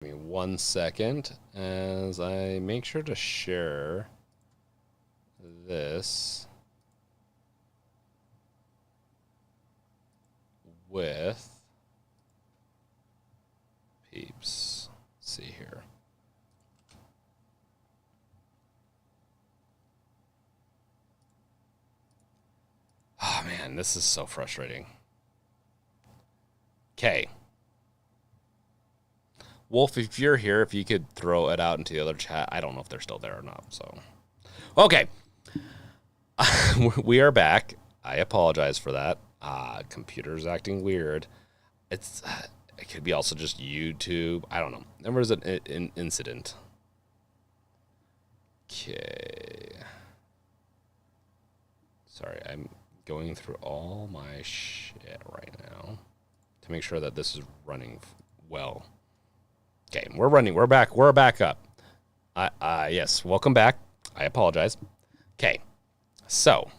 Give me 1 second as I make sure to share this with peeps. Let's see here. Oh man, this is so frustrating. Okay. Wolf, if you're here, if you could throw it out into the other chat. I don't know if they're still there or not. So, okay. We are back. I apologize for that. Computer's acting weird. It could be also just YouTube. I don't know. There was an incident. Okay. Sorry, I'm going through all my shit right now to make sure that this is running well. Okay, we're running. We're back. We're back up. Yes, welcome back. I apologize. Okay, so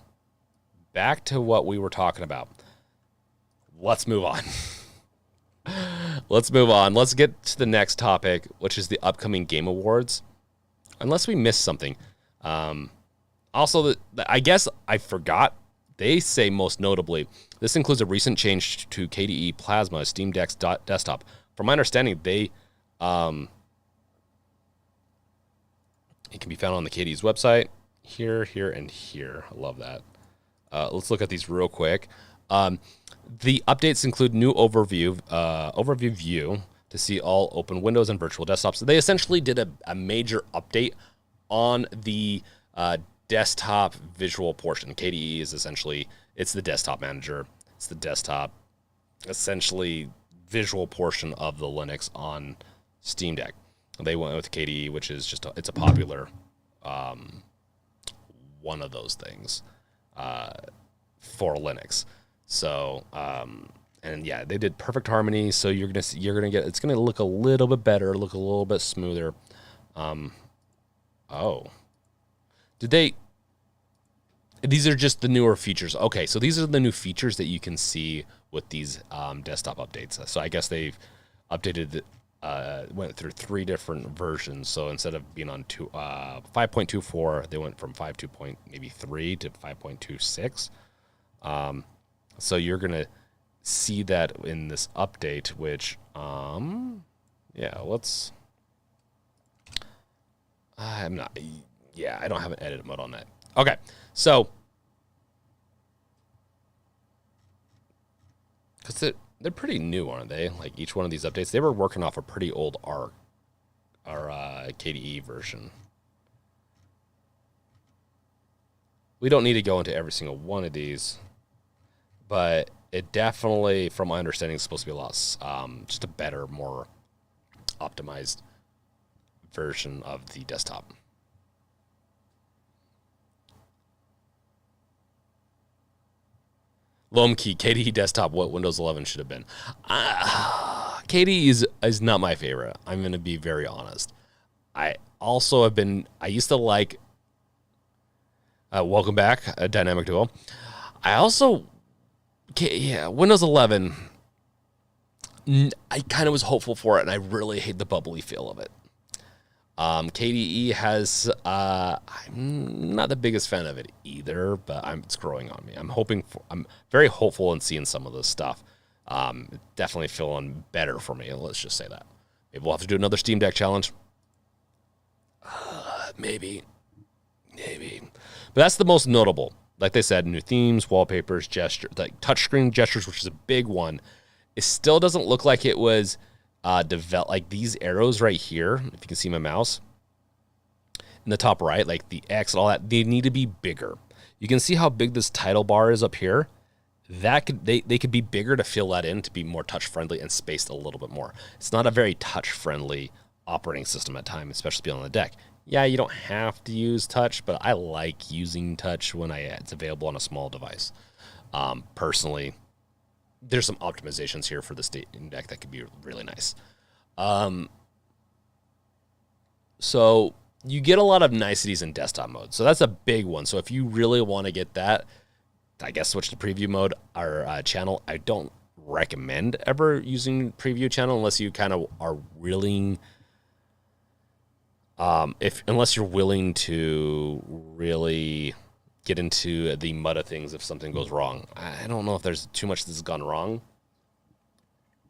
back to what we were talking about. Let's move on. Let's move on. Let's get to the next topic, which is the upcoming Game Awards. Unless we missed something. Also, I guess I forgot. They say most notably, this includes a recent change to KDE Plasma Steam Deck's desktop. From my understanding, it can be found on the KDE's website. Here, and here. I love that. Let's look at these real quick. The updates include new overview view to see all open windows and virtual desktops. So they essentially did a major update on the desktop visual portion. KDE is essentially, it's the desktop manager. It's the desktop, essentially, visual portion of the Linux on Steam Deck. They went with KDE, which is just it's a popular one of those things for Linux. So and yeah, they did perfect harmony. So you're gonna get, it's gonna look a little bit better, look a little bit smoother. Oh, did they? These are just the newer features. Okay, so these are the new features that you can see with these desktop updates. So I guess they've updated, went through 3 different versions. So instead of being on 5.24, they went from 5.2.3 to 5.26. So you're gonna see that in this update, which yeah, let's. I'm not. Yeah, I don't have an edit mode on that. Okay, so because they're pretty new, aren't they? Like each one of these updates, they were working off a pretty old our KDE version. We don't need to go into every single one of these, but it definitely, from my understanding, is supposed to be a lot, just a better, more optimized version of the desktop. Lomkey, KDE desktop, what Windows 11 should have been. KDE is not my favorite. I'm going to be very honest. I also have been, I used to like, welcome back, a Dynamic Duo. I also, yeah, Windows 11, I kind of was hopeful for it, and I really hate the bubbly feel of it. KDE has, I'm not the biggest fan of it either, but it's growing on me. I'm very hopeful in seeing some of this stuff. Definitely feeling better for me. Let's just say that. Maybe we'll have to do another Steam Deck challenge. Maybe. But that's the most notable. Like they said, new themes, wallpapers, gestures, like touchscreen gestures, which is a big one. It still doesn't look like it was developed. Like these arrows right here, if you can see my mouse in the top right, like the X and all that, they need to be bigger. You can see how big this title bar is up here. That could they could be bigger to fill that in to be more touch friendly and spaced a little bit more. It's not a very touch friendly operating system at times, especially being on the deck. Yeah, you don't have to use touch, but I like using touch when it's available on a small device. Personally, there's some optimizations here for the Steam Deck that could be really nice. So you get a lot of niceties in desktop mode. So that's a big one. So if you really want to get that, I guess switch to preview mode or channel. I don't recommend ever using preview channel unless you kind of are willing. Unless you're willing to really get into the mud of things if something goes wrong. I don't know if there's too much that's gone wrong,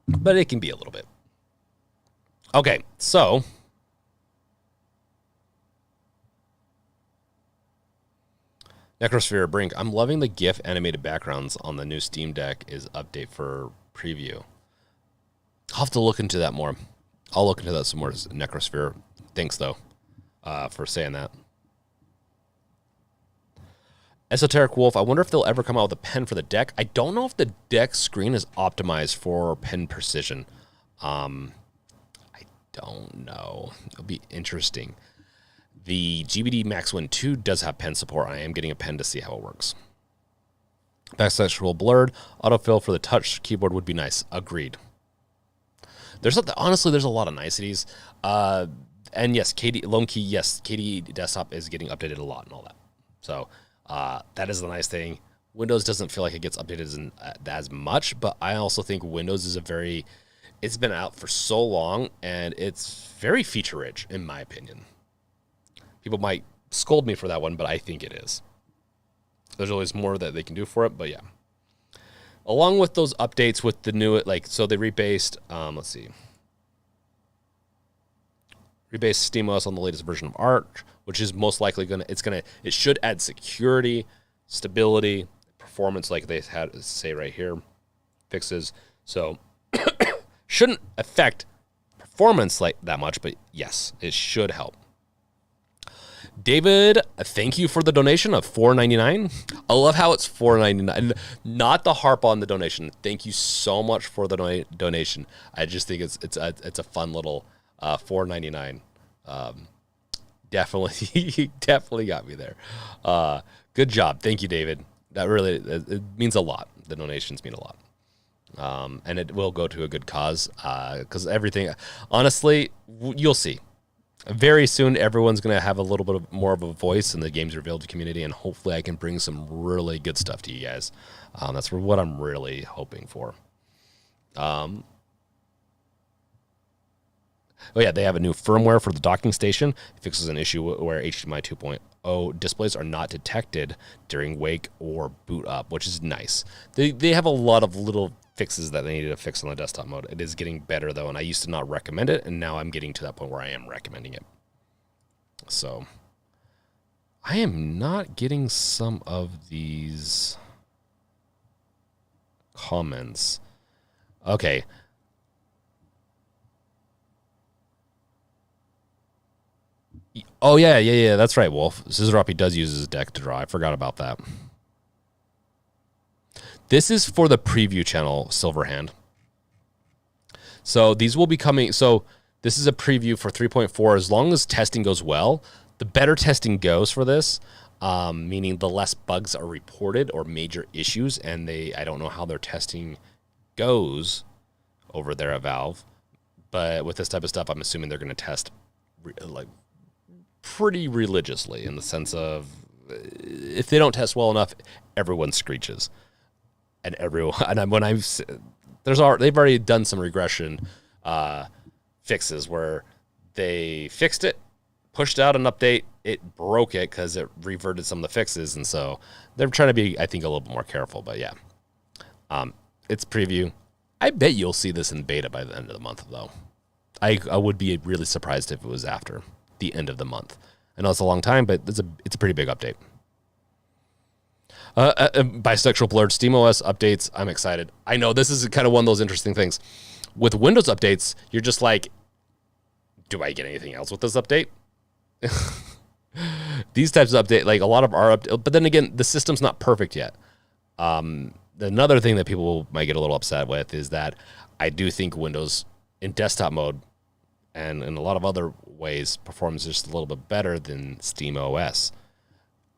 but it can be a little bit. Okay, so Necrosphere Brink, I'm loving the GIF animated backgrounds on the new Steam Deck is update for preview. I'll have to look into that more. I'll look into that some more, Necrosphere. Thanks, though, for saying that. Esoteric Wolf, I wonder if they'll ever come out with a pen for the deck. I don't know if the deck screen is optimized for pen precision. I don't know. It'll be interesting. The GBD Max Win 2 does have pen support. I am getting a pen to see how it works. Backsexual Blurred, autofill for the touch keyboard would be nice. Agreed. Honestly, there's a lot of niceties. And yes, Lone Key, yes, KDE Desktop is getting updated a lot and all that. So that is the nice thing. Windows doesn't feel like it gets updated as much, but I also think Windows is it's been out for so long, and it's very feature-rich, in my opinion. People might scold me for that one, but I think it is. There's always more that they can do for it, but yeah. Along with those updates with the new, so they rebased, let's see. Rebased SteamOS on the latest version of Arch, which is most likely it should add security, stability, performance, like they had to say right here, fixes. So shouldn't affect performance like that much, but yes, it should help. David, thank you for the donation of $4.99. I love how it's $4.99. Not the harp on the donation. Thank you so much for the donation. I just think it's a fun little $4.99. Definitely got me there. Good job. Thank you, David. That really it means a lot. The donations mean a lot. And it will go to a good cause because everything, honestly, you'll see. Very soon, everyone's going to have a little bit more of a voice in the Games Revealed community, and hopefully I can bring some really good stuff to you guys. That's what I'm really hoping for. Oh, yeah, they have a new firmware for the docking station. It fixes an issue where HDMI 2.0 displays are not detected during wake or boot up, which is nice. They have a lot of little fixes that they needed to fix on the desktop mode. It is getting better, though, and I used to not recommend it, and now I'm getting to that point where I am recommending it. So I am not getting some of these comments. Okay. Oh, yeah, that's right, Wolf. Scissorhoppy does use his deck to draw. I forgot about that. This is for the preview channel, Silverhand. So these will be coming. So this is a preview for 3.4. As long as testing goes well, the better testing goes for this, meaning the less bugs are reported or major issues. And I don't know how their testing goes over there at Valve. But with this type of stuff, I'm assuming they're going to test pretty religiously in the sense of if they don't test well enough, everyone screeches. And everyone, they've already done some regression fixes where they fixed it, pushed out an update, it broke it because it reverted some of the fixes, and so they're trying to be, I think, a little bit more careful. But yeah, it's preview. I bet you'll see this in beta by the end of the month, though. I would be really surprised if it was after the end of the month. I know it's a long time, but it's a pretty big update. Bisexual Blurred SteamOS updates. I'm excited. I know this is kind of one of those interesting things. With Windows updates, you're just like, do I get anything else with this update? These types of update, like a lot of our updates, but then again, the system's not perfect yet. Another thing that people might get a little upset with is that I do think Windows in desktop mode and in a lot of other ways performs just a little bit better than SteamOS.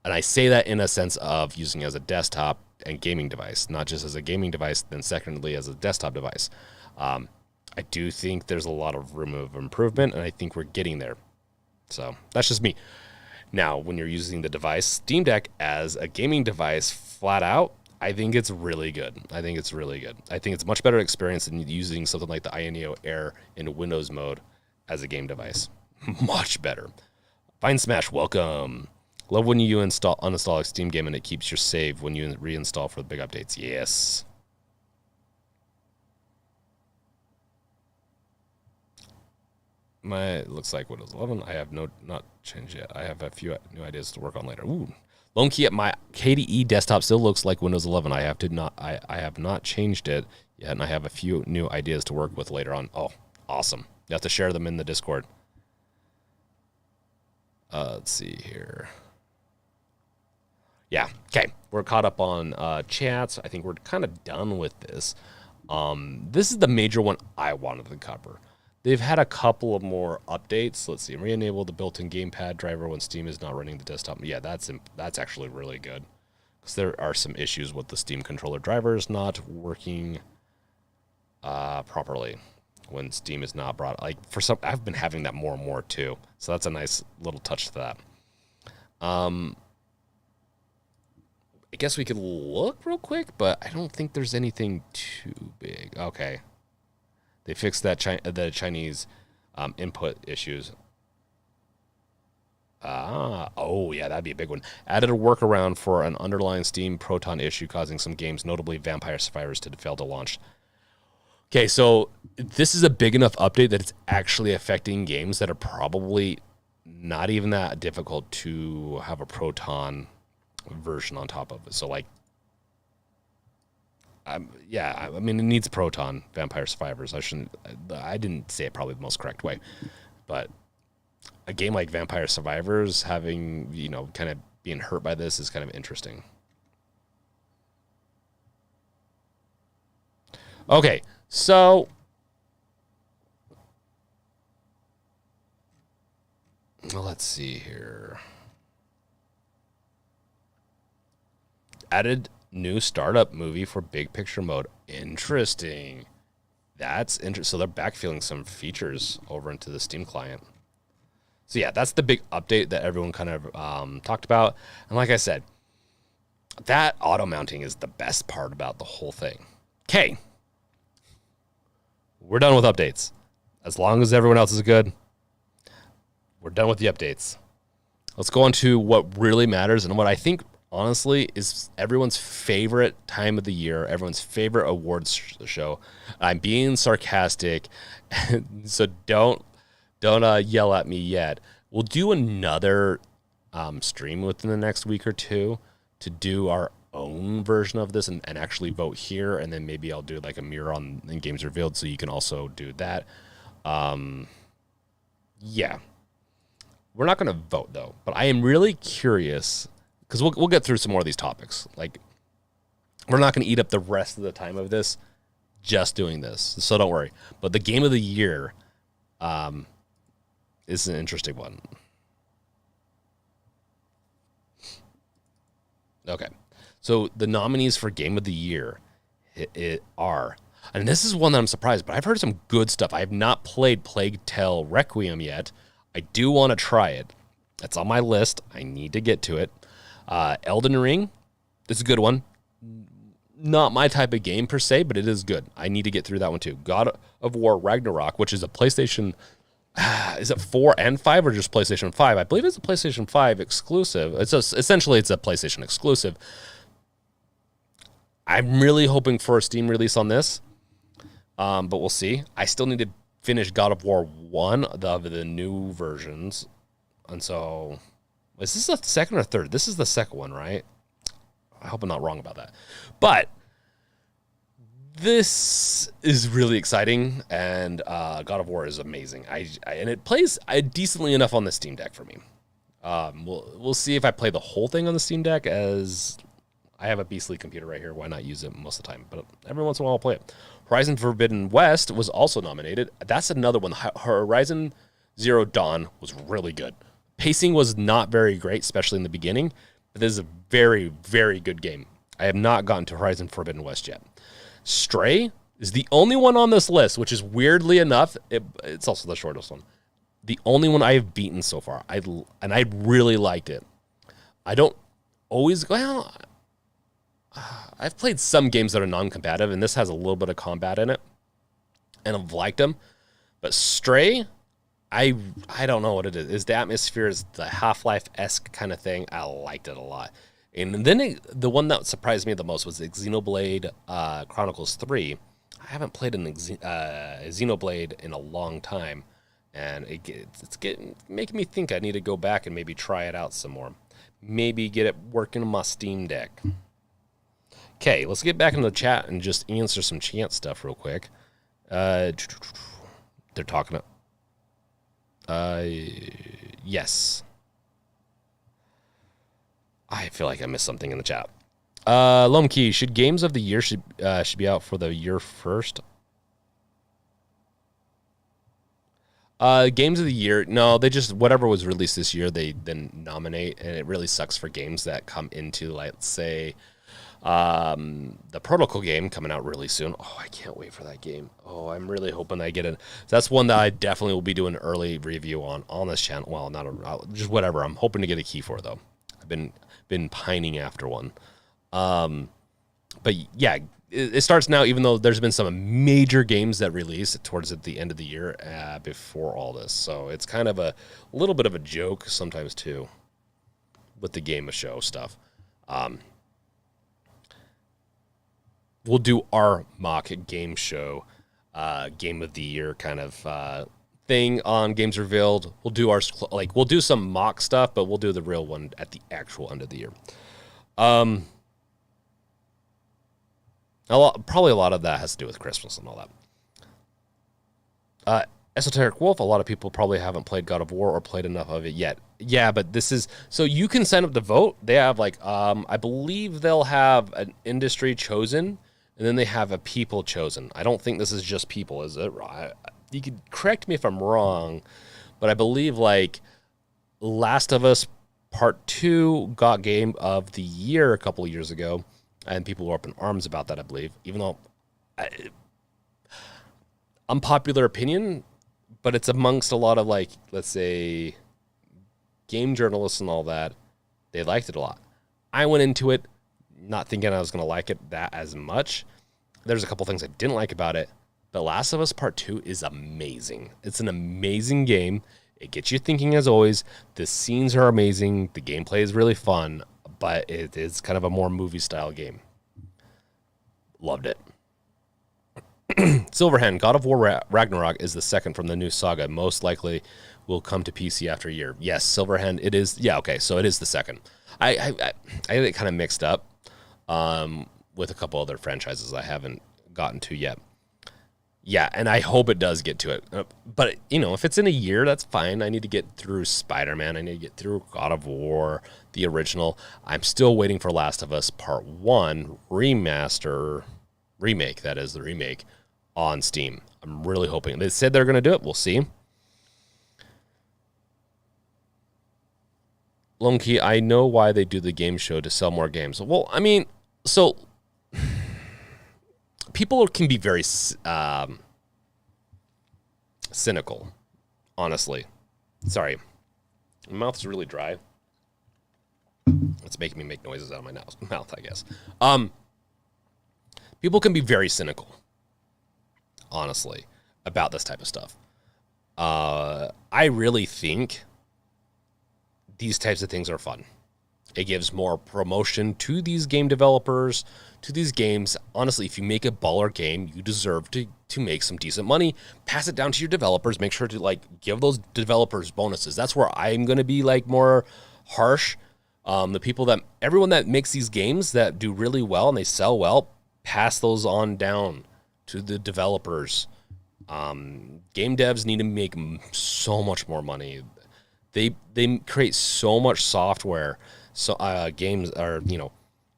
And I say that in a sense of using it as a desktop and gaming device, not just as a gaming device, then secondly as a desktop device. I do think there's a lot of room of improvement, and I think we're getting there. So that's just me. Now, when you're using the device, Steam Deck, as a gaming device flat out, I think it's really good. I think it's really good. I think it's a much better experience than using something like the Ayano Air in Windows mode as a game device. Much better. Fine Smash, welcome. Love when you uninstall a Steam game and it keeps your save when you reinstall for the big updates. Yes. It looks like Windows 11. I have not changed yet. I have a few new ideas to work on later. Ooh. Lone key at my KDE desktop still looks like Windows 11. I have not changed it yet, and I have a few new ideas to work with later on. Oh, awesome. You have to share them in the Discord. Let's see here. Yeah, okay. We're caught up on chats. I think we're kind of done with this. This is the major one I wanted to cover. They've had a couple of more updates. Let's see. Re-enable the built-in gamepad driver when Steam is not running the desktop. Yeah, that's actually really good, because there are some issues with the Steam controller drivers not working properly when Steam is not brought. Like I've been having that more and more too. So that's a nice little touch to that. I guess we could look real quick, but I don't think there's anything too big. Okay. They fixed that the Chinese input issues. Oh, yeah, that'd be a big one. Added a workaround for an underlying Steam Proton issue causing some games, notably Vampire Survivors, to fail to launch. Okay, so this is a big enough update that it's actually affecting games that are probably not even that difficult to have a Proton version on top of it. So, like, yeah, I mean, it needs Proton, Vampire Survivors. I didn't say it probably the most correct way, but a game like Vampire Survivors having, kind of being hurt by this is kind of interesting. Okay, so let's see here. Added new startup movie for big picture mode. Interesting. That's interesting. So they're backfilling some features over into the Steam client. So yeah, that's the big update that everyone kind of talked about. And like I said, that auto mounting is the best part about the whole thing. Okay. We're done with updates. As long as everyone else is good, we're done with the updates. Let's go on to what really matters and what I think honestly is everyone's favorite time of the year, everyone's favorite awards show. I'm being sarcastic, so don't yell at me yet. We'll do another stream within the next week or two to do our own version of this and actually vote here, and then maybe I'll do like a mirror on in Games Revealed so you can also do that. Yeah. We're not going to vote, though, but I am really curious because we'll get through some more of these topics. Like, we're not going to eat up the rest of the time of this just doing this, so don't worry. But the game of the year is an interesting one. Okay, so the nominees for game of the year are, and this is one that I'm surprised, but I've heard some good stuff. I have not played Plague Tale Requiem yet. I do want to try it. That's on my list. I need to get to it. Elden Ring, it's a good one. Not my type of game per se, but it is good. I need to get through that one too. God of War Ragnarok, which is a PlayStation, is it 4 and 5 or just PlayStation 5? I believe it's a PlayStation 5 exclusive. Essentially it's a PlayStation exclusive. I'm really hoping for a Steam release on this, but we'll see. I still need to finish God of War 1, the new versions. And so, is this the second or third? This is the second one, right? I hope I'm not wrong about that. But this is really exciting, and God of War is amazing. And it plays decently enough on the Steam Deck for me. We'll see if I play the whole thing on the Steam Deck, as I have a beastly computer right here. Why not use it most of the time? But every once in a while I'll play it. Horizon Forbidden West was also nominated. That's another one. Horizon Zero Dawn was really good. Pacing was not very great, especially in the beginning, but this is a very, very good game. I have not gotten to Horizon Forbidden West yet. Stray is the only one on this list, which is weirdly enough, it's also the shortest one. The only one I have beaten so far. I really liked it. I don't always, well, I've played some games that are non-combative, and this has a little bit of combat in it, and I've liked them. But Stray, I don't know what it is. Is the atmosphere, is the Half-Life-esque kind of thing. I liked it a lot. And then the one that surprised me the most was the Xenoblade Chronicles 3. I haven't played an Xenoblade in a long time, and it's making me think I need to go back and maybe try it out some more. Maybe get it working on my Steam Deck. Okay, let's get back into the chat and just answer some chant stuff real quick. They're talking about... yes. I feel like I missed something in the chat. Lomkey, should games of the year should be out for the year first? Games of the year, no, they just, whatever was released this year, they then nominate, and it really sucks for games that come into, like, let's say, the Protocol game coming out really soon. Oh, I can't wait for that game. Oh, I'm really hoping I get it. That's one that I definitely will be doing an early review on this channel. Well, just whatever. I'm hoping to get a key for, though. I've been pining after one. But yeah, it starts now, even though there's been some major games that release towards the end of the year before all this. So it's kind of a little bit of a joke sometimes too with the game of show stuff. We'll do our mock game show, game of the year kind of thing on Games Revealed. We'll do we'll do some mock stuff, but we'll do the real one at the actual end of the year. Probably a lot of that has to do with Christmas and all that. Esoteric Wolf, a lot of people probably haven't played God of War or played enough of it yet. Yeah, but this is... So you can sign up to vote. They have, I believe they'll have an industry chosen, and then they have a people chosen. I don't think this is just people, is it? You could correct me if I'm wrong, but I believe, Last of Us Part 2 got Game of the Year a couple of years ago, and people were up in arms about that, I believe, even though unpopular opinion, but it's amongst a lot of, let's say, game journalists and all that. They liked it a lot. I went into it not thinking I was going to like it that as much. There's a couple things I didn't like about it, but Last of Us Part 2 is amazing. It's an amazing game. It gets you thinking, as always. The scenes are amazing. The gameplay is really fun, but it is kind of a more movie-style game. Loved it. Silverhand, God of War Ragnarok is the second from the new saga. Most likely will come to PC after a year. Yes, Silverhand, it is. Yeah, okay, so it is the second. I had it kind of mixed up with a couple other franchises I haven't gotten to yet. Yeah, and I hope it does get to it. But, if it's in a year, that's fine. I need to get through Spider-Man. I need to get through God of War, the original. I'm still waiting for Last of Us Part 1 remake, that is, the remake, on Steam. I'm really hoping. They said they're going to do it. We'll see. Lone Key, I know why they do the game show to sell more games. Well, I mean, so... people can be very cynical, honestly. Sorry. My mouth is really dry. It's making me make noises out of my mouth, I guess. People can be very cynical, honestly, about this type of stuff. I really think these types of things are fun. It gives more promotion to these game developers, to these games. Honestly, if you make a baller game, you deserve to make some decent money. Pass it down to your developers. Make sure to give those developers bonuses. That's where I'm going to be more harsh. Everyone that makes these games that do really well and they sell well, pass those on down to the developers. Game devs need to make so much more money. They create so much software. So games are,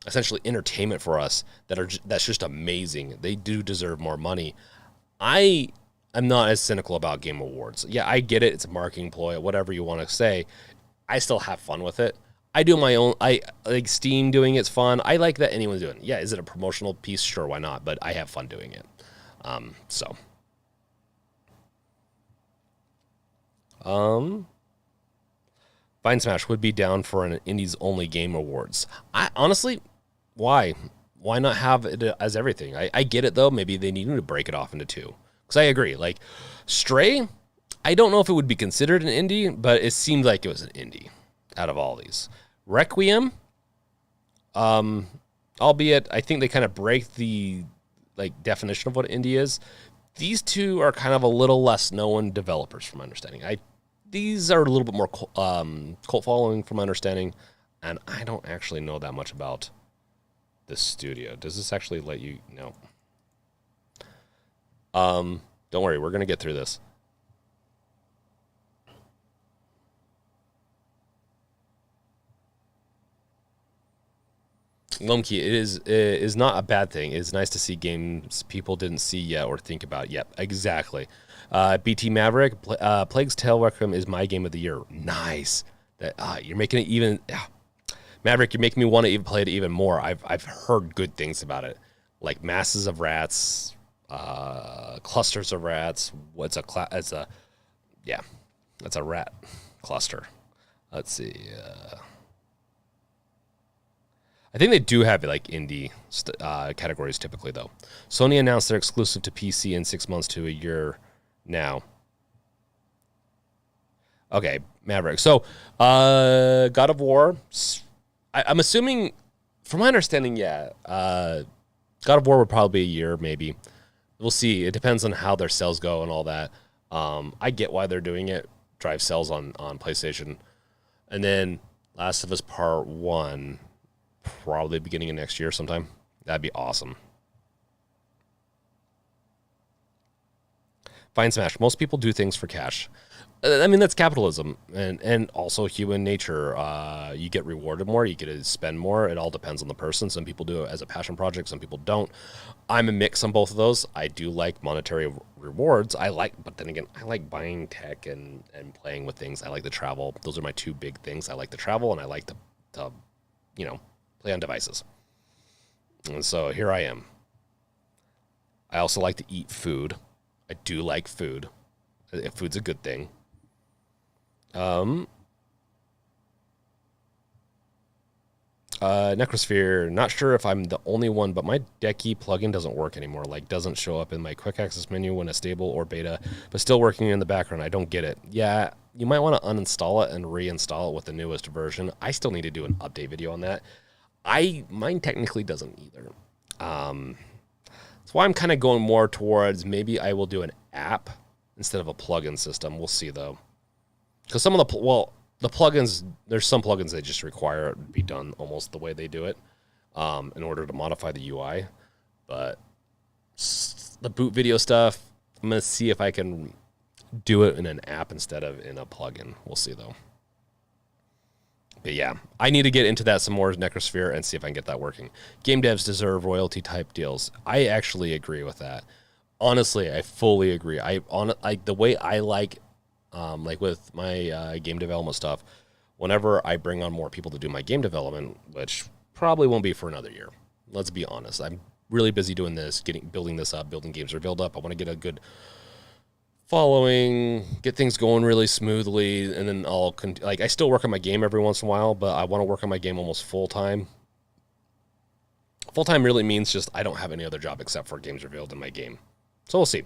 essentially entertainment for us that's just amazing. They do deserve more money. I am not as cynical about Game Awards. Yeah, I get it. It's a marketing ploy, whatever you want to say. I still have fun with it. I do my own. I like Steam doing it's fun. I like that anyone's doing it. Yeah, is it a promotional piece? Sure, why not? But I have fun doing it. Vine Smash would be down for an Indies only Game Awards. I honestly, why? Why not have it as everything? I get it, though. Maybe they need to break it off into two. Because I agree. Like, Stray, I don't know if it would be considered an indie, but it seemed like it was an indie out of all these. Requiem, albeit I think they kind of break the definition of what indie is. These two are kind of a little less known developers, from my understanding. These are a little bit more cult following, from my understanding, and I don't actually know that much about this studio. Does this actually let you know? Don't worry, we're gonna get through this. Lomkey, it is not a bad thing. It's nice to see games people didn't see yet or think about yet. Exactly. BT Maverick, Plague's Tale Requiem is my game of the year. Nice. That you're making it even. Maverick, you're making me want to even play it even more. I've heard good things about it, like masses of rats, clusters of rats. That's a rat cluster. Let's see. I think they do have like indie categories typically, though. Sony announced they're exclusive to PC in 6 months to a year now. Okay, Maverick. So, God of War. I'm assuming, from my understanding, God of War would probably be a year, maybe. We'll see. It depends on how their sales go and all that. I get why they're doing it. Drive sales on PlayStation. And then Last of Us Part 1, probably beginning of next year sometime. That'd be awesome. Fine Smash. Most people do things for cash. I mean, that's capitalism and also human nature. You get rewarded more. You get to spend more. It all depends on the person. Some people do it as a passion project. Some people don't. I'm a mix on both of those. I do like monetary rewards. But then again, I like buying tech and playing with things. I like to travel. Those are my two big things. I like to travel and I like to play on devices. And so here I am. I also like to eat food. I do like food. Food's a good thing. Necrosphere, not sure if I'm the only one, but my Decky plugin doesn't work anymore. Like, doesn't show up in my quick access menu when it's stable or beta, but still working in the background. I don't get it. Yeah, you might want to uninstall it and reinstall it with the newest version. I still need to do an update video on that. Mine technically doesn't either. That's why I'm kind of going more towards maybe I will do an app instead of a plugin system. We'll see, though. Because some of the plugins, there's some plugins that just require it to be done almost the way they do it in order to modify the UI. But the boot video stuff, I'm going to see if I can do it in an app instead of in a plugin. We'll see, though. But yeah, I need to get into that some more, Necrosphere, and see if I can get that working. Game devs deserve royalty-type deals. I actually agree with that. Honestly, I fully agree. The way I like with my game development stuff, whenever I bring on more people to do my game development, which probably won't be for another year. Let's be honest. I'm really busy doing this, building this up, building Games Revealed up. I want to get a good following, get things going really smoothly, and then I still work on my game every once in a while, but I want to work on my game almost full-time. Full-time really means just I don't have any other job except for Games Revealed in my game. So we'll see.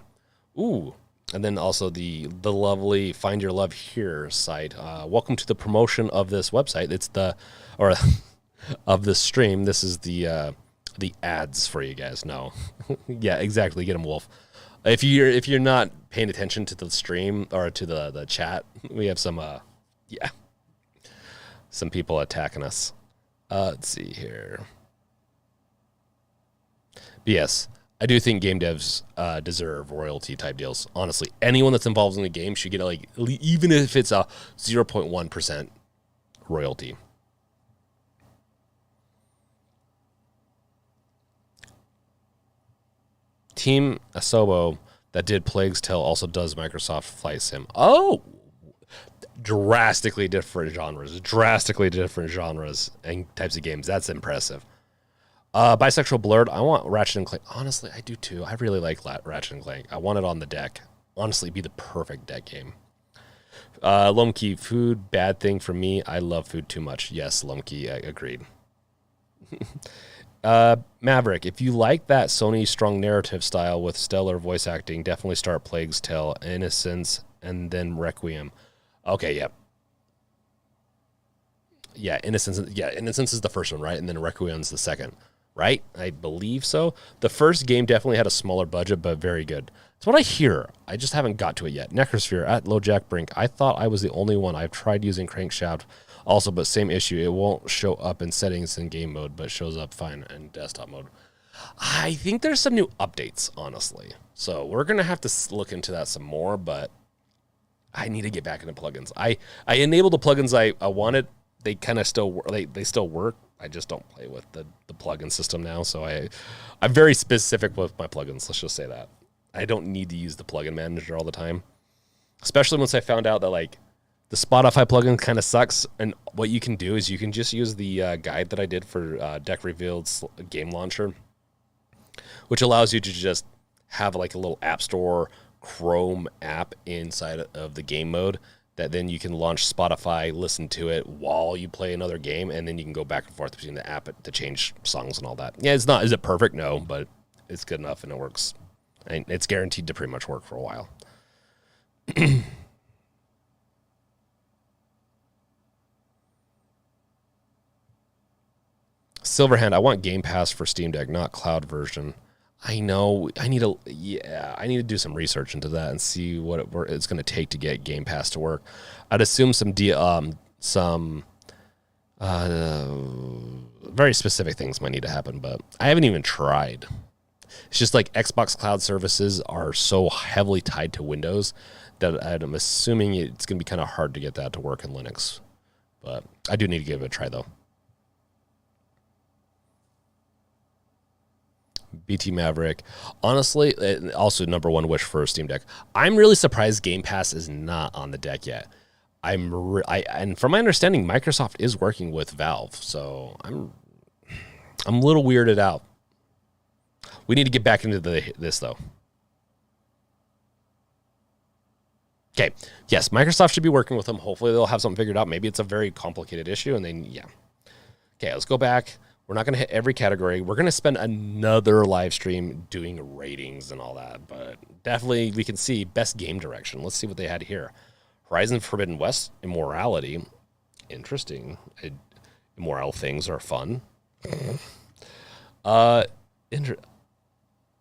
Ooh. And then also the lovely Find Your Love Here site. Welcome to the promotion of this website. It's of this stream. This is the ads for you guys. No, yeah, exactly. Get them, Wolf. If you're not paying attention to the stream or to the chat, we have some people attacking us. Let's see here. But yes. I do think game devs deserve royalty type deals. Honestly, anyone that's involved in the game should get even if it's a 0.1% royalty. Team Asobo that did Plague's Tale also does Microsoft Flight Sim. Oh, drastically different genres and types of games. That's impressive. Bisexual Blurred. I want Ratchet and Clank. Honestly, I do too. I really like Ratchet and Clank. I want it on the deck. Honestly, be the perfect deck game. Lomkey, food, bad thing for me. I love food too much. Yes, Lomkey, I agreed. Maverick, if you like that Sony strong narrative style with stellar voice acting, definitely start Plague's Tale, Innocence, and then Requiem. Okay, yeah. Yeah, Innocence is the first one, right? And then Requiem's the second, right? I believe so. The first game definitely had a smaller budget, but very good. That's what I hear. I just haven't got to it yet. Necrosphere at LoJack Brink. I thought I was the only one. I've tried using Crankshaft also, but same issue. It won't show up in settings in game mode, but shows up fine in desktop mode. I think there's some new updates, honestly. So we're going to have to look into that some more, but I need to get back into plugins. I enabled the plugins I wanted. They kind of still work. They still work. I just don't play with the plugin system now. So I'm very specific with my plugins. Let's just say that. I don't need to use the plugin manager all the time, especially once I found out that like the Spotify plugin kind of sucks. And what you can do is you can just use the guide that I did for Deck Revealed's game launcher, which allows you to just have like a little App Store Chrome app inside of the game mode that then you can launch Spotify, listen to it while you play another game, and then you can go back and forth between the app to change songs and all that. Yeah, it's not. Is it perfect? No, but it's good enough and it works. And it's guaranteed to pretty much work for a while. Silverhand, I want Game Pass for Steam Deck, not cloud version. I know. I need to do some research into that and see what it's going to take to get Game Pass to work. I'd assume some very specific things might need to happen, but I haven't even tried. It's just like Xbox Cloud services are so heavily tied to Windows that I'm assuming it's going to be kind of hard to get that to work in Linux. But I do need to give it a try, though. BT Maverick. Honestly, also number one wish for a Steam Deck. I'm really surprised Game Pass is not on the deck yet. And from my understanding, Microsoft is working with Valve, so I'm a little weirded out. We need to get back into this, though. Okay. Yes, Microsoft should be working with them. Hopefully they'll have something figured out. Maybe it's a very complicated issue, and then, yeah. Okay, let's go back. We're not going to hit every category. We're going to spend another live stream doing ratings and all that, but definitely we can see best game direction. Let's see what they had here. Horizon Forbidden West, Immorality. Interesting. Immoral things are fun.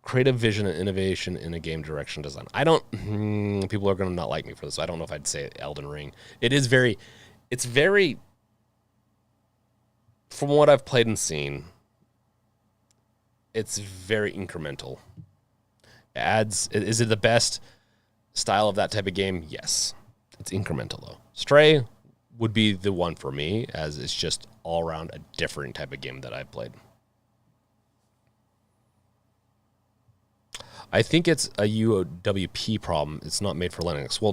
Creative vision and innovation in a game direction design. People are going to not like me for this. I don't know if I'd say Elden Ring. It's very, from what I've played and seen, it's very incremental. Is it the best style of that type of game? Yes. It's incremental, though. Stray would be the one for me, as it's just all around a different type of game that I've played. I think it's a UWP problem. It's not made for Linux. Well,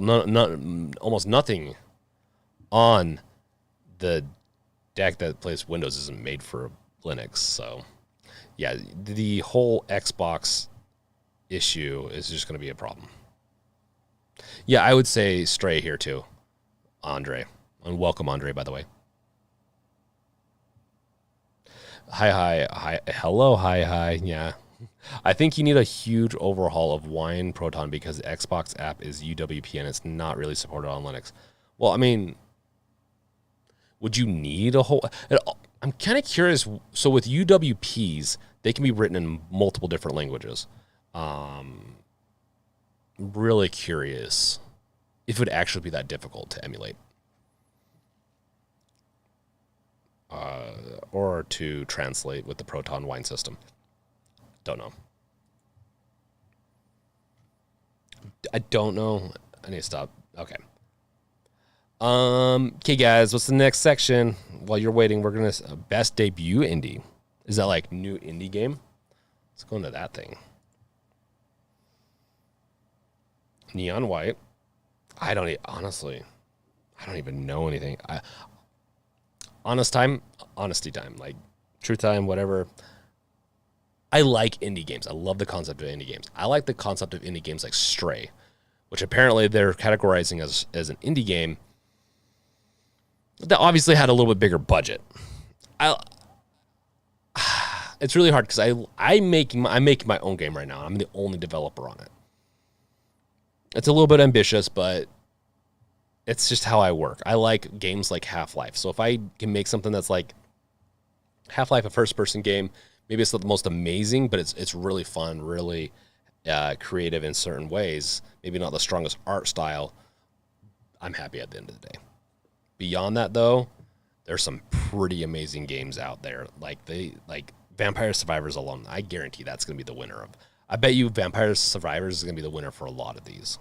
almost nothing on the deck that plays Windows isn't made for Linux. So, yeah, the whole Xbox issue is just going to be a problem. Yeah, I would say Stray here too, Andre. And welcome, Andre, by the way. Hi. Hello, hi. Yeah. I think you need a huge overhaul of Wine Proton because the Xbox app is UWP and it's not really supported on Linux. Well, I mean, would you need a whole... I'm kind of curious. So with UWPs, they can be written in multiple different languages. Really curious if it would actually be that difficult to emulate. Or to translate with the Proton Wine system. Don't know. I don't know. I need to stop. Okay. Okay, guys, what's the next section? While you're waiting, we're going to... best debut indie. Is that like new indie game? Let's go into that thing. Neon White. Honestly, I don't even know anything. Honesty time, like truth time, whatever. I like indie games. I love the concept of indie games. I like the concept of indie games like Stray, which apparently they're categorizing as an indie game that obviously had a little bit bigger budget. it's really hard because I'm making my own game right now. I'm the only developer on it. It's a little bit ambitious, but it's just how I work. I like games like Half-Life. So if I can make something that's like Half-Life, a first-person game, maybe it's not the most amazing, but it's really fun, really creative in certain ways. Maybe not the strongest art style. I'm happy at the end of the day. Beyond that, though, there's some pretty amazing games out there. Like Vampire Survivors alone, I guarantee that's going to be the winner of. I bet you Vampire Survivors is going to be the winner for a lot of these.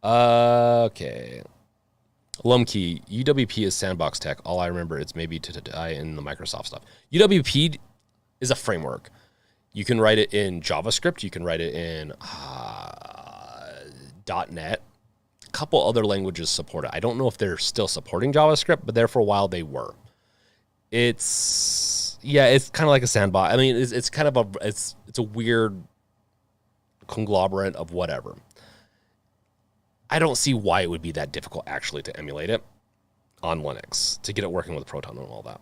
Okay. Lumkey, UWP is sandbox tech. All I remember is maybe to die in the Microsoft stuff. UWP is a framework. You can write it in JavaScript. You can write it in .NET. A couple other languages support it. I don't know if they're still supporting JavaScript, but there for a while they were. It's kind of like a sandbox. I mean, it's kind of it's a weird conglomerate of whatever. I don't see why it would be that difficult actually to emulate it on Linux, to get it working with Proton and all that.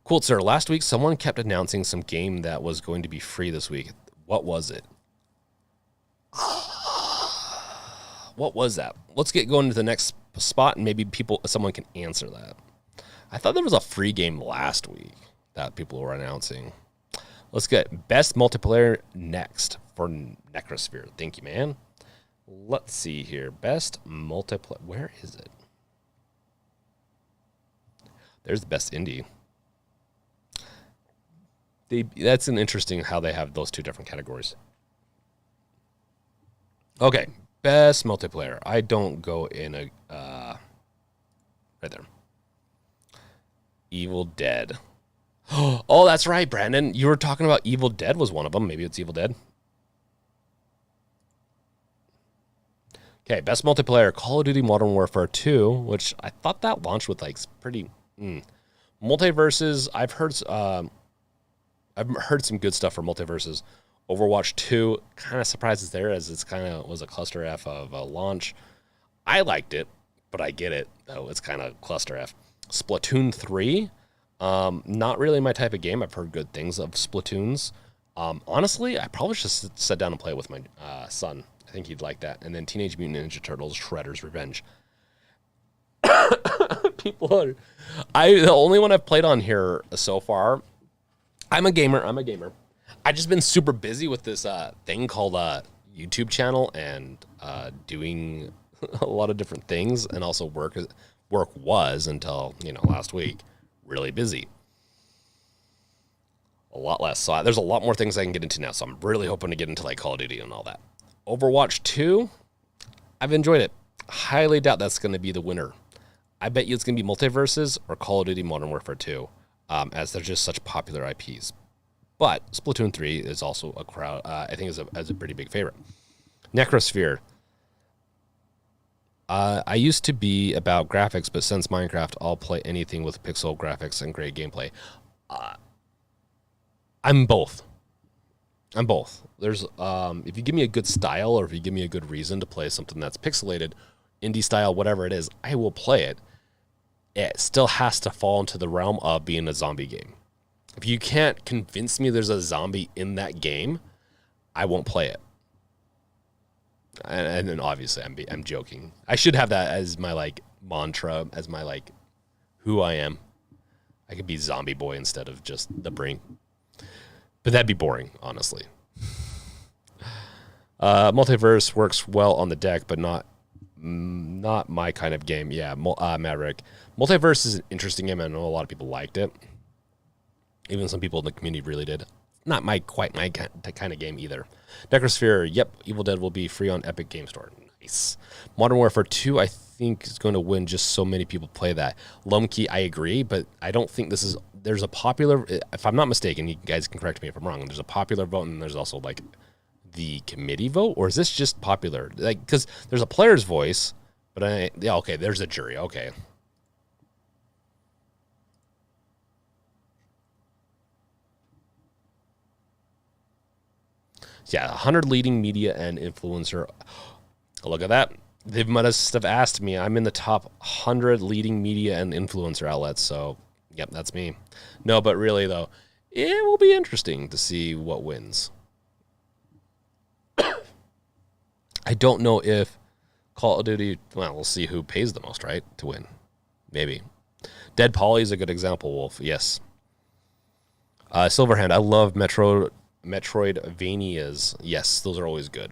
Cool, sir. Last week, someone kept announcing some game that was going to be free this week. What was it? What was that? Let's get going to the next spot, and maybe someone can answer that. I thought there was a free game last week that people were announcing. Let's get best multiplayer next for Necrosphere. Thank you, man. Let's see here. Best multiplayer. Where is it? There's the best indie. That's an interesting how they have those two different categories. Okay. Best multiplayer. I don't go in a... right there. Evil Dead. Oh, that's right, Brandon. You were talking about Evil Dead was one of them. Maybe it's Evil Dead. Okay, best multiplayer, Call of Duty Modern Warfare 2, which I thought that launched with like pretty multiverses. I've heard some good stuff for multiverses. Overwatch 2, kind of surprises there as it's kind of was a cluster F of a launch. I liked it, but I get it though. It's kind of cluster F. Splatoon 3, not really my type of game. I've heard good things of Splatoons. Honestly, I probably should sit down and play it with my son. I think he'd like that. And then Teenage Mutant Ninja Turtles, Shredder's Revenge. The only one I've played on here so far. I'm a gamer. I've just been super busy with this thing called YouTube channel and doing a lot of different things, and also work was until last week really busy. A lot less. So there's a lot more things I can get into now. So I'm really hoping to get into like Call of Duty and all that. Overwatch 2, I've enjoyed it. Highly doubt that's going to be the winner. I bet you it's going to be Multiverses or Call of Duty Modern Warfare 2, as they're just such popular IPs. But Splatoon 3 is also a crowd. I think is a pretty big favorite. Necrosphere. I used to be about graphics, but since Minecraft, I'll play anything with pixel graphics and great gameplay. I'm both. There's if you give me a good style, or if you give me a good reason to play something that's pixelated, indie style, whatever it is, I will play it. It still has to fall into the realm of being a zombie game. If you can't convince me there's a zombie in that game, I won't play it. And then obviously I'm joking. I should have that as my like mantra, as my like who I am. I could be Zombie Boy instead of just the Brink. But that'd be boring, honestly. Multiverse works well on the deck, but not my kind of game. Yeah, Maverick. Multiverse is an interesting game. I know a lot of people liked it. Even some people in the community really did. Not quite my kind of game either. Necrosphere, yep, Evil Dead will be free on Epic Game Store. Nice. Modern Warfare 2, I think, is going to win. Just so many people play that. Lumkey, I agree, but I don't think this is... There's a popular... If I'm not mistaken, you guys can correct me if I'm wrong. There's a popular vote, and there's also, like, the committee vote? Or is this just popular? Like, because there's a player's voice, but yeah, okay, there's a jury. Okay. Yeah, 100 leading media and influencer. Look at that. They must have asked me. I'm in the top 100 leading media and influencer outlets, so Yep, that's me. No, but really, though, it will be interesting to see what wins. I don't know if Call of Duty, well, we'll see who pays the most, right, to win. Maybe. Dead Poly is a good example, Wolf. Yes. Silverhand, I love Metroidvanias. Yes, those are always good.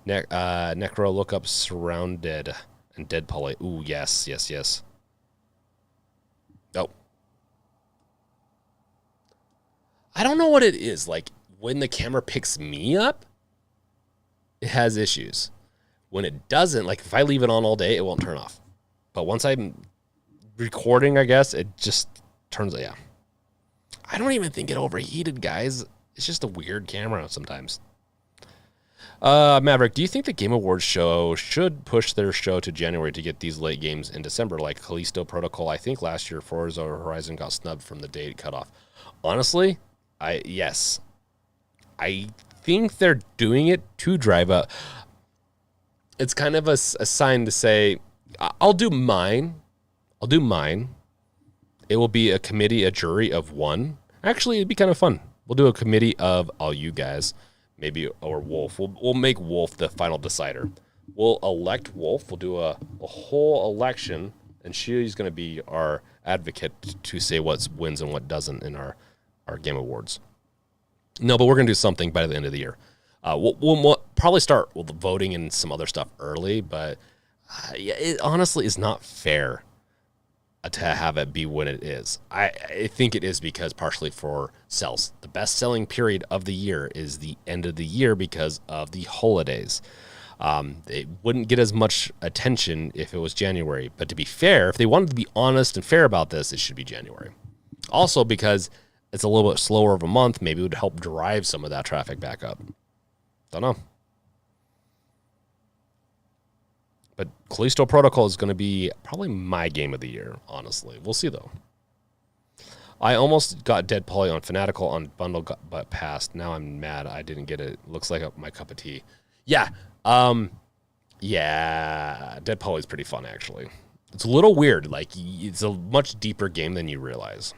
Necro, look up Surrounded and Dead Poly. Ooh, yes. Oh. I don't know what it is. Like, when the camera picks me up, it has issues. When it doesn't, like if I leave it on all day, it won't turn off. But once I'm recording, I guess, it just turns, yeah. I don't even think it overheated, guys. It's just a weird camera sometimes. Maverick, do you think the Game Awards show should push their show to January to get these late games in December, like Callisto Protocol? I think last year Forza Horizon got snubbed from the date cutoff. Honestly, yes. I think they're doing it to drive up. It's kind of a sign to say, I'll do mine. It will be a committee, a jury of one. Actually, it'd be kind of fun. We'll do a committee of all you guys, maybe, or Wolf. We'll make Wolf the final decider. We'll elect Wolf. We'll do a whole election, and she's going to be our advocate to say what wins and what doesn't in our Game Awards. No, but we're going to do something by the end of the year. We'll probably start with voting and some other stuff early, but it honestly is not fair to have it be when it is. I think it is because partially for sales. The best selling period of the year is the end of the year because of the holidays. It wouldn't get as much attention if it was January. But to be fair, if they wanted to be honest and fair about this, it should be January. Also because it's a little bit slower of a month, maybe it would help drive some of that traffic back up. Don't know. But Callisto Protocol is going to be probably my game of the year, honestly. We'll see, though. I almost got Dead Poly on Fanatical on bundle, but passed. Now I'm mad I didn't get it. Looks like my cup of tea. Yeah. Yeah. Dead Poly is pretty fun, actually. It's a little weird. Like, it's a much deeper game than you realize.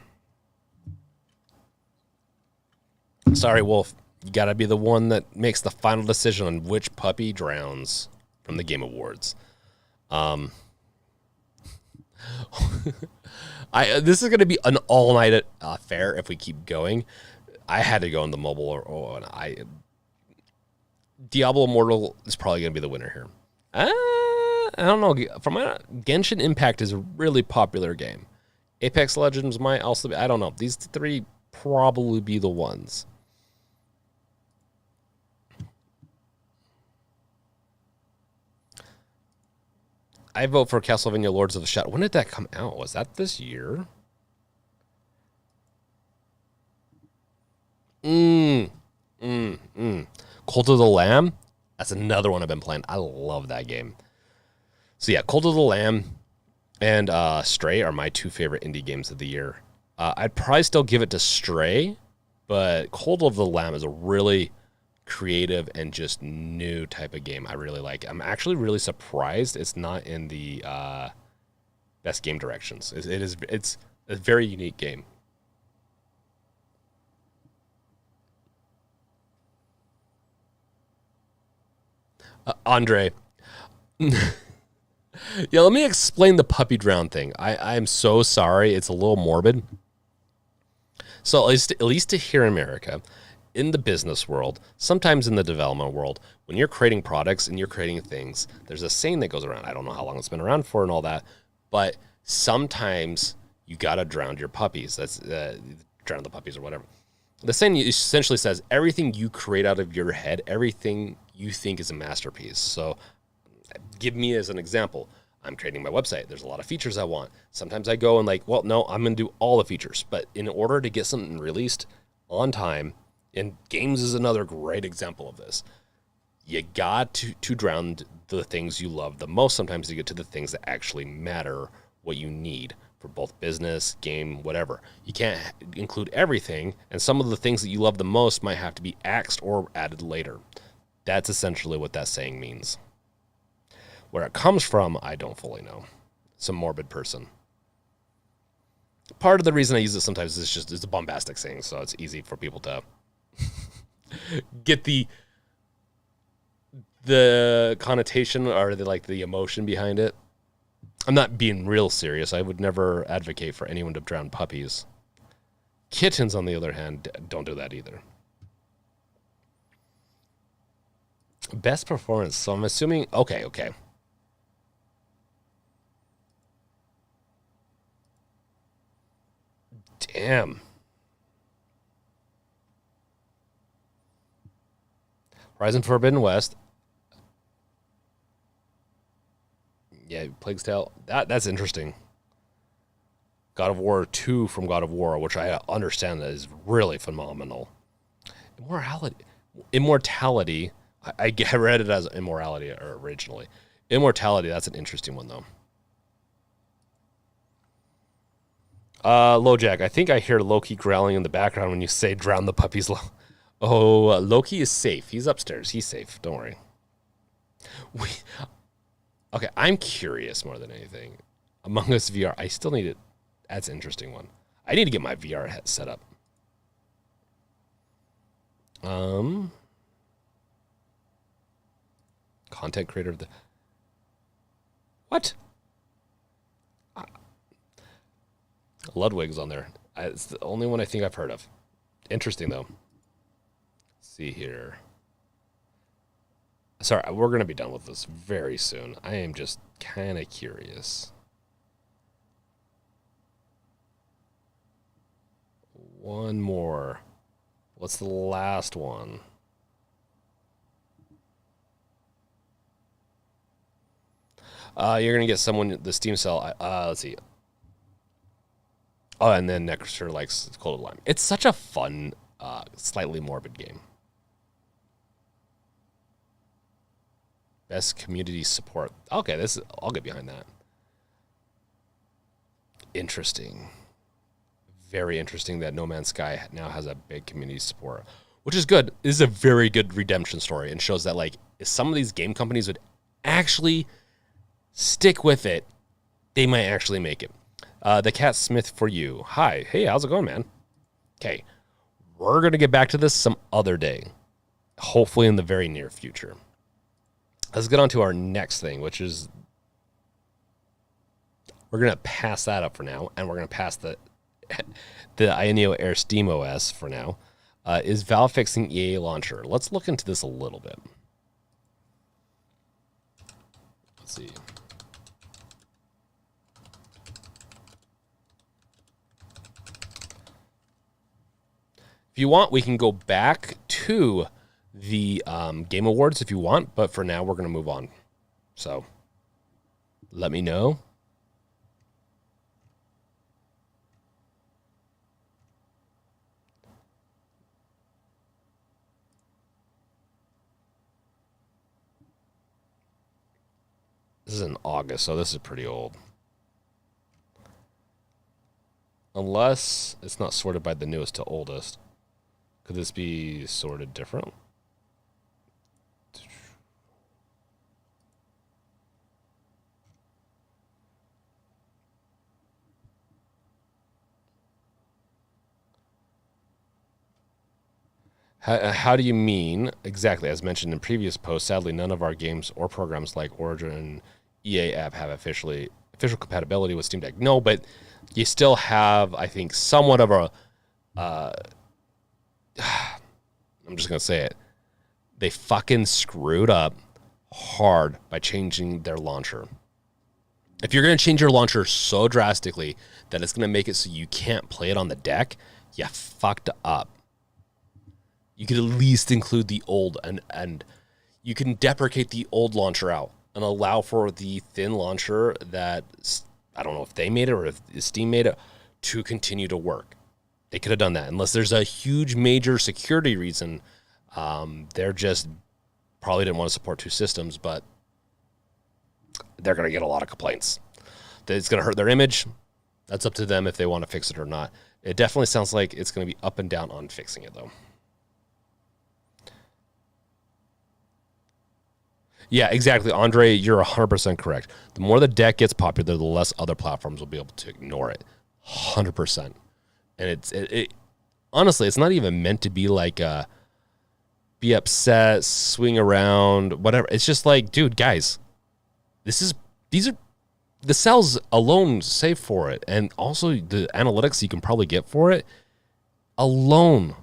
Sorry, Wolf. You got to be the one that makes the final decision on which puppy drowns from the Game Awards. This is going to be an all-night affair if we keep going. I had to go on the mobile, Diablo Immortal is probably going to be the winner here. I don't know. Genshin Impact is a really popular game. Apex Legends might also be. I don't know. These three probably be the ones. I vote for Castlevania Lords of the Shadow. When did that come out? Was that this year? Cult of the Lamb? That's another one I've been playing. I love that game. So yeah, Cult of the Lamb and Stray are my two favorite indie games of the year. I'd probably still give it to Stray, but Cult of the Lamb is a really creative and just new type of game I really like. I'm actually really surprised it's not in the best game directions. It's a very unique game. Andre. Yeah, let me explain the puppy drown thing. I'm so sorry. It's a little morbid. So at least to here in America, in the business world, sometimes in the development world, when you're creating products and you're creating things, there's a saying that goes around. I don't know how long it's been around for and all that, but sometimes you got to drown your puppies. That's drown the puppies or whatever. The saying essentially says everything you create out of your head, everything you think is a masterpiece. So give me as an example. I'm creating my website. There's a lot of features I want. Sometimes I go and well, no, I'm going to do all the features. But in order to get something released on time, and games is another great example of this, you got to drown the things you love the most sometimes to get to the things that actually matter, what you need for both business, game, whatever. You can't include everything, and some of the things that you love the most might have to be axed or added later. That's essentially what that saying means. Where it comes from, I don't fully know. It's a morbid person. Part of the reason I use it sometimes is just it's a bombastic saying, so it's easy for people to get the connotation or the emotion behind it. I'm not being real serious. I would never advocate for anyone to drown puppies. Kittens, on the other hand, don't do that either. Best performance. So I'm assuming. Okay. Damn. Horizon Forbidden West. Yeah, Plague's Tale. That's interesting. God of War 2 from God of War, which I understand that is really phenomenal. Immortality. I read it as Immorality originally. Immortality, that's an interesting one, though. LoJack, I think I hear Loki growling in the background when you say drown the puppies. Oh, Loki is safe. He's upstairs. He's safe. Don't worry. Okay, I'm curious more than anything. Among Us VR, I still need it. That's an interesting one. I need to get my VR set up. Content creator of the... What? Ludwig's on there. It's the only one I think I've heard of. Interesting, though. Let's see here. Sorry, we're going to be done with this very soon. I am just kind of curious. One more. What's the last one? You're going to get someone, the Steam sale. Let's see. Oh, and then Necroster likes Cold Lime. It's such a fun, slightly morbid game. Best community support. Okay, I'll get behind that. Interesting. Very interesting that No Man's Sky now has a big community support, which is good. This is a very good redemption story and shows that if some of these game companies would actually stick with it, they might actually make it. The Cat Smith for you. Hi. Hey, how's it going, man? Okay. We're going to get back to this some other day, hopefully in the very near future. Let's get on to our next thing, which is we're going to pass that up for now, and we're going to pass the Ayano Air Steam OS for now. Is Valve fixing EA Launcher? Let's look into this a little bit. Let's see. If you want, we can go back to the Game Awards if you want, but for now, we're going to move on. So, let me know. This is in August, so this is pretty old. Unless it's not sorted by the newest to oldest. Could this be sorted different? How do you mean? Exactly, as mentioned in previous posts, sadly, none of our games or programs like Origin and EA app have official compatibility with Steam Deck. No, but you still have, I think, somewhat of a... I'm just going to say it. They fucking screwed up hard by changing their launcher. If you're going to change your launcher so drastically that it's going to make it so you can't play it on the deck, you fucked up. You could at least include the old, and you can deprecate the old launcher out and allow for the thin launcher that, I don't know if they made it or if Steam made it, to continue to work. They could have done that. Unless there's a huge major security reason, they're just probably didn't want to support two systems, but they're going to get a lot of complaints. It's going to hurt their image. That's up to them if they want to fix it or not. It definitely sounds like it's going to be up and down on fixing it, though. Yeah, exactly. Andre, you're 100% correct. The more the deck gets popular, the less other platforms will be able to ignore it. 100%. And it honestly, it's not even meant to be like be upset, swing around, whatever. It's just like, dude, guys, these are the cells alone save for it, and also the analytics you can probably get for it alone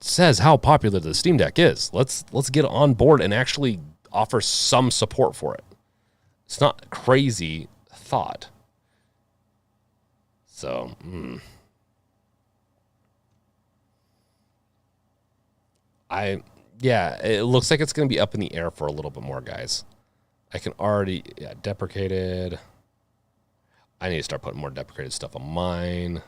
says how popular the Steam Deck is. Let's get on board and actually offer some support for it. It's not a crazy thought. So, it looks like it's going to be up in the air for a little bit more, guys. I can already, deprecated. I need to start putting more deprecated stuff on mine.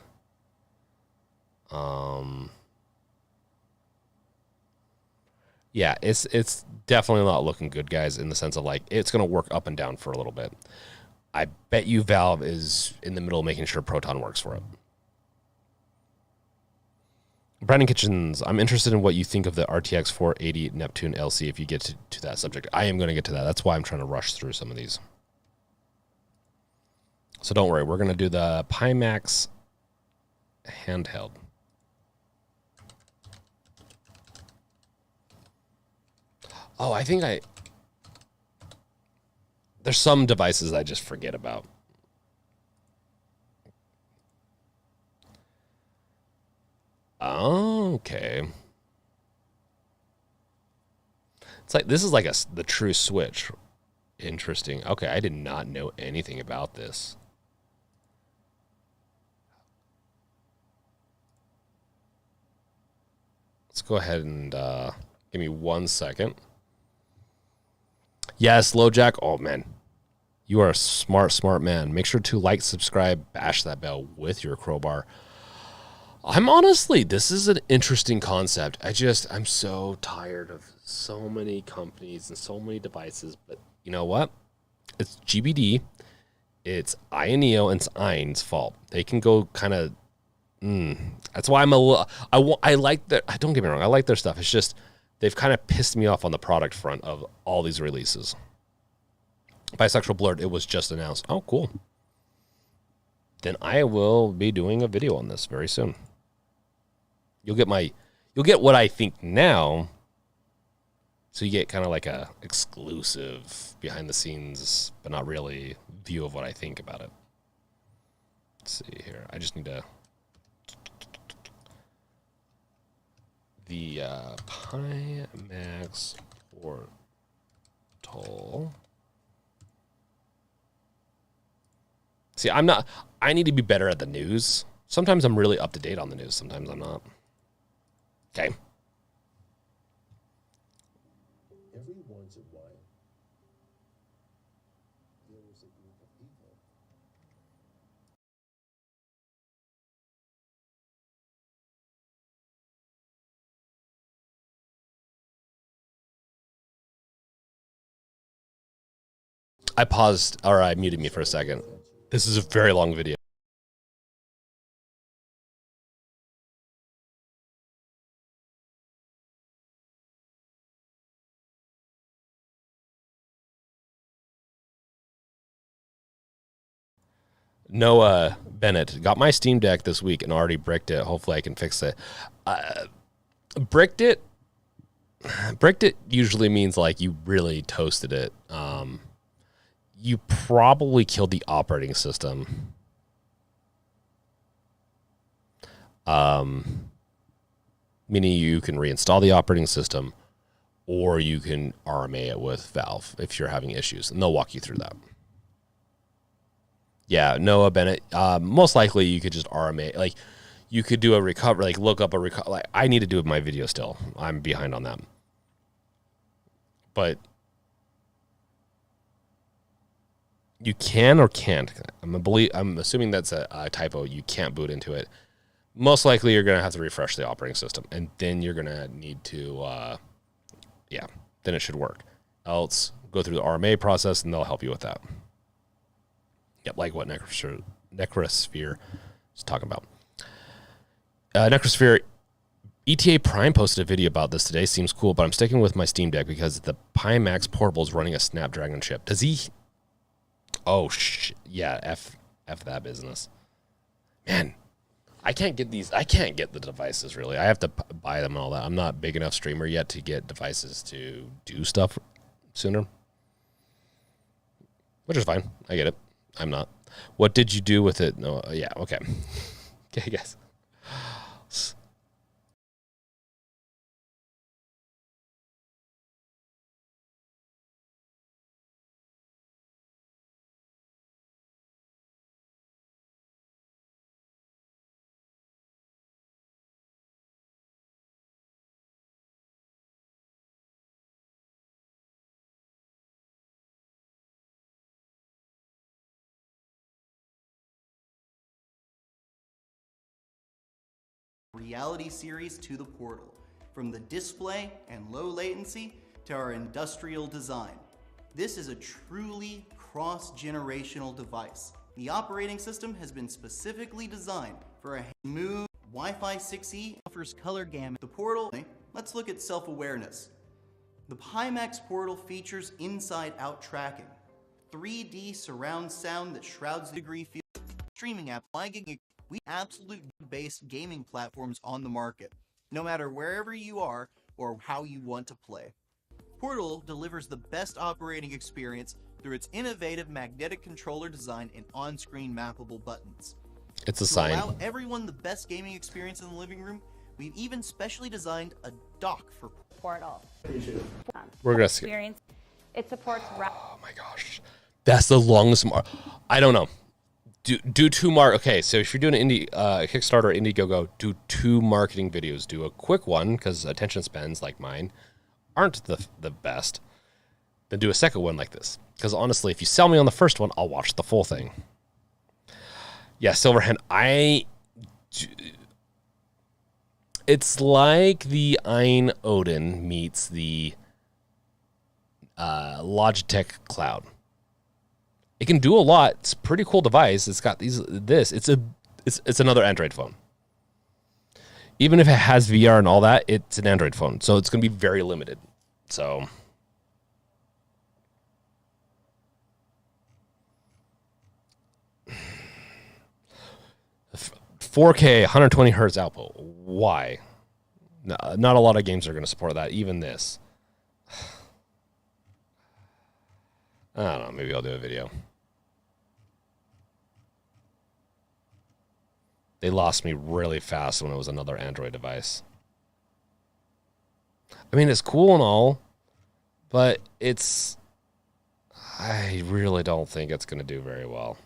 Yeah, it's definitely not looking good, guys, in the sense of like it's going to work up and down for a little bit. I bet you Valve is in the middle of making sure Proton works for it. Brandon Kitchens, I'm interested in what you think of the RTX 480 Neptune LC if you get to that subject. I am going to get to that. That's why I'm trying to rush through some of these. So don't worry. We're going to do the Pimax handheld. Oh, I think there's some devices I just forget about. Oh, okay. It's like, this is like the true Switch. Interesting. Okay, I did not know anything about this. Let's go ahead and give me 1 second. Yes, LoJack. Oh, man. You are a smart, smart man. Make sure to like, subscribe, bash that bell with your crowbar. I'm honestly, this is an interesting concept. I'm so tired of so many companies and so many devices. But you know what? It's GBD. It's Ayano and it's Ein's fault. They can go kind of. That's why I'm a little. I like their. Don't get me wrong. I like their stuff. It's just they've kind of pissed me off on the product front of all these releases. Bisexual Blurred. It was just announced. Oh, cool. Then I will be doing a video on this very soon. You'll get what I think now. So you get kind of like a exclusive behind the scenes, but not really view of what I think about it. Let's see here. I just need to the Pimax Portal. See, I need to be better at the news. Sometimes I'm really up to date on the news. Sometimes I'm not. Okay. Every once in a while, there was a group of people. I paused, or I muted me for a second. This is a very long video. Noah Bennett got my Steam Deck this week and already bricked it. Hopefully I can fix it. Bricked it usually means like you really toasted it. You probably killed the operating system. Meaning you can reinstall the operating system or you can RMA it with Valve if you're having issues, and they'll walk you through that. Yeah, Noah Bennett. Most likely, you could just RMA. Like, you could do a recover. Like, look up a recover. Like, I need to do my video still. I'm behind on that. But you can or can't. I'm assuming that's a typo. You can't boot into it. Most likely, you're gonna have to refresh the operating system, and then you're gonna need to. Then it should work. Else, go through the RMA process, and they'll help you with that. Yep, like what Necrosphere is talking about. Necrosphere, ETA Prime posted a video about this today. Seems cool, but I'm sticking with my Steam Deck because the Pimax Portal is running a Snapdragon chip. Does he? Oh, yeah, F that business. Man, I can't get these. I can't get the devices, really. I have to buy them and all that. I'm not big enough streamer yet to get devices to do stuff sooner. Which is fine. I get it. I'm not. What did you do with it? No, yeah, okay. Okay, guys. Reality series to the Portal, from the display and low latency to our industrial design. This is a truly cross-generational device. The operating system has been specifically designed for a smooth Wi-Fi 6E, offers color gamut. The Portal, let's look at self-awareness. The Pimax Portal features inside-out tracking, 3D surround sound that shrouds the degree field, streaming app, we absolute based gaming platforms on the market, no matter wherever you are or how you want to play. Portal delivers the best operating experience through its innovative magnetic controller design and on-screen mappable buttons. It's a sign. To allow everyone the best gaming experience in the living room, we've even specially designed a dock for Portal. We're gonna experience. It supports. Oh my gosh, that's the longest. I don't know. Do two okay, so if you're doing an indie Kickstarter or Indiegogo, do 2 marketing videos. Do a quick one because attention spans like mine aren't the best. Then do a second one like this. Because honestly, if you sell me on the first one, I'll watch the full thing. Yeah, Silverhand, it's like the Ein Odin meets the Logitech Cloud. It can do a lot. It's a pretty cool device. It's got it's another Android phone. Even if it has VR and all that, it's an Android phone. So it's going to be very limited. So 4K, 120 hertz output. Why? No, not a lot of games are going to support that. Even this. I don't know. Maybe I'll do a video. They lost me really fast when it was another Android device. I mean, it's cool and all, but I really don't think it's going to do very well.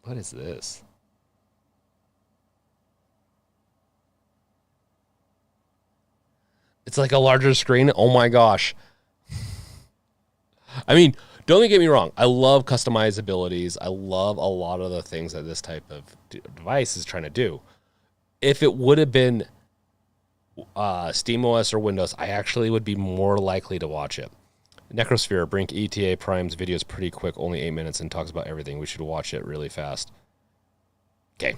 What is this? It's like a larger screen. Oh my gosh. I mean, don't get me wrong. I love customizabilities. I love a lot of the things that this type of device is trying to do. If it would have been SteamOS or Windows, I actually would be more likely to watch it. Necrosphere, Brink ETA Prime's video is pretty quick, only 8 minutes, and talks about everything. We should watch it really fast. Okay.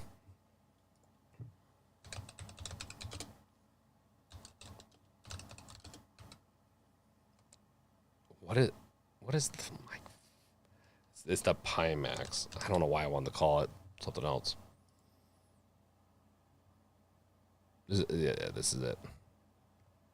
What is the mic? It's the Pimax. I don't know why I wanted to call it something else. This is it.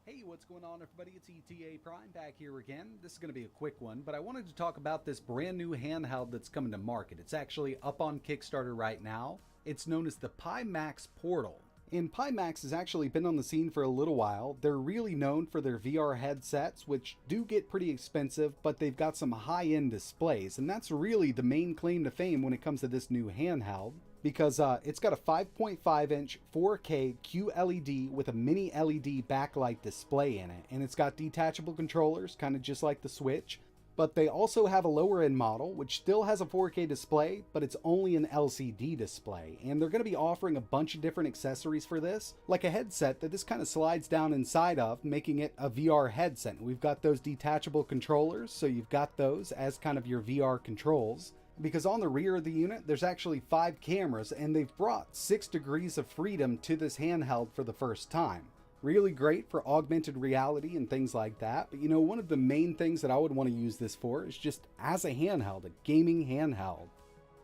Hey, what's going on, everybody? It's ETA Prime back here again. This is going to be a quick one, but I wanted to talk about this brand new handheld that's coming to market. It's actually up on Kickstarter right now. It's known as the Pimax Portal. And Pimax has actually been on the scene for a little while. They're really known for their VR headsets, which do get pretty expensive, but they've got some high-end displays. And that's really the main claim to fame when it comes to this new handheld, because it's got a 5.5-inch 4K QLED with a mini LED backlight display in it. And it's got detachable controllers, kind of just like the Switch. But they also have a lower end model, which still has a 4K display, but it's only an LCD display. And they're going to be offering a bunch of different accessories for this, like a headset that this kind of slides down inside of, making it a VR headset. We've got those detachable controllers, so you've got those as kind of your VR controls. Because on the rear of the unit, there's actually 5 cameras, and they've brought 6 degrees of freedom to this handheld for the first time. Really great for augmented reality and things like that. But you know, one of the main things that I would want to use this for is just as a handheld, a gaming handheld.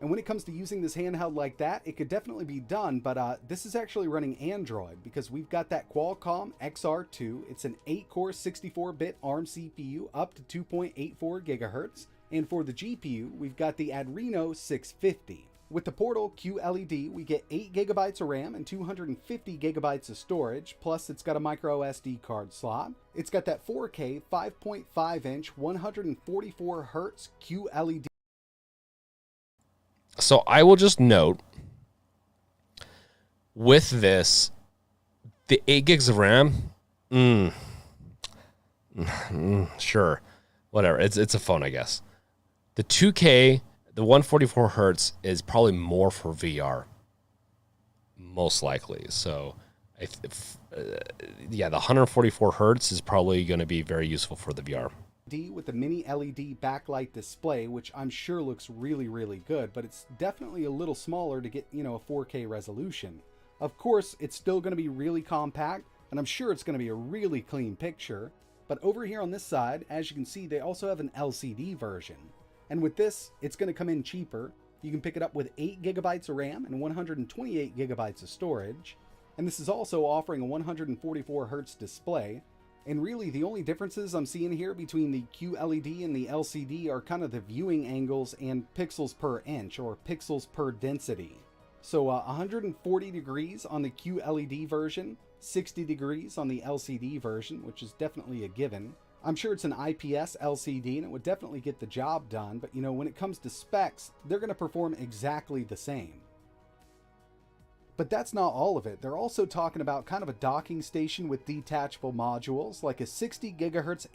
And when it comes to using this handheld like that, it could definitely be done, but this is actually running Android because we've got that Qualcomm XR2. It's an 8-core 64-bit ARM CPU up to 2.84 gigahertz. And for the GPU, we've got the Adreno 650. With the Portal QLED, we get 8 gigabytes of RAM and 250 gigabytes of storage, plus it's got a micro SD card slot. It's got that 4K 5.5 inch 144 hertz QLED. So I will just note with this, the 8 gigs of RAM, sure, whatever. It's a phone, I guess. The 2K, the 144 hertz is probably more for VR, most likely. So, yeah, the 144 hertz is probably going to be very useful for the VR. With the mini LED backlight display, which I'm sure looks really, really good, but it's definitely a little smaller to get, you know, a 4K resolution. Of course, it's still going to be really compact, and I'm sure it's going to be a really clean picture. But over here on this side, as you can see, they also have an LCD version. And with this, it's going to come in cheaper. You can pick it up with 8 gigabytes of RAM and 128 gigabytes of storage. And this is also offering a 144 hertz display. And really, the only differences I'm seeing here between the QLED and the LCD are kind of the viewing angles and pixels per inch, or pixels per density. So 140 degrees on the QLED version, 60 degrees on the LCD version, which is definitely a given. I'm sure it's an IPS LCD and it would definitely get the job done, but you know, when it comes to specs, they're going to perform exactly the same. But that's not all of it. They're also talking about kind of a docking station with detachable modules, like a 60 gigahertz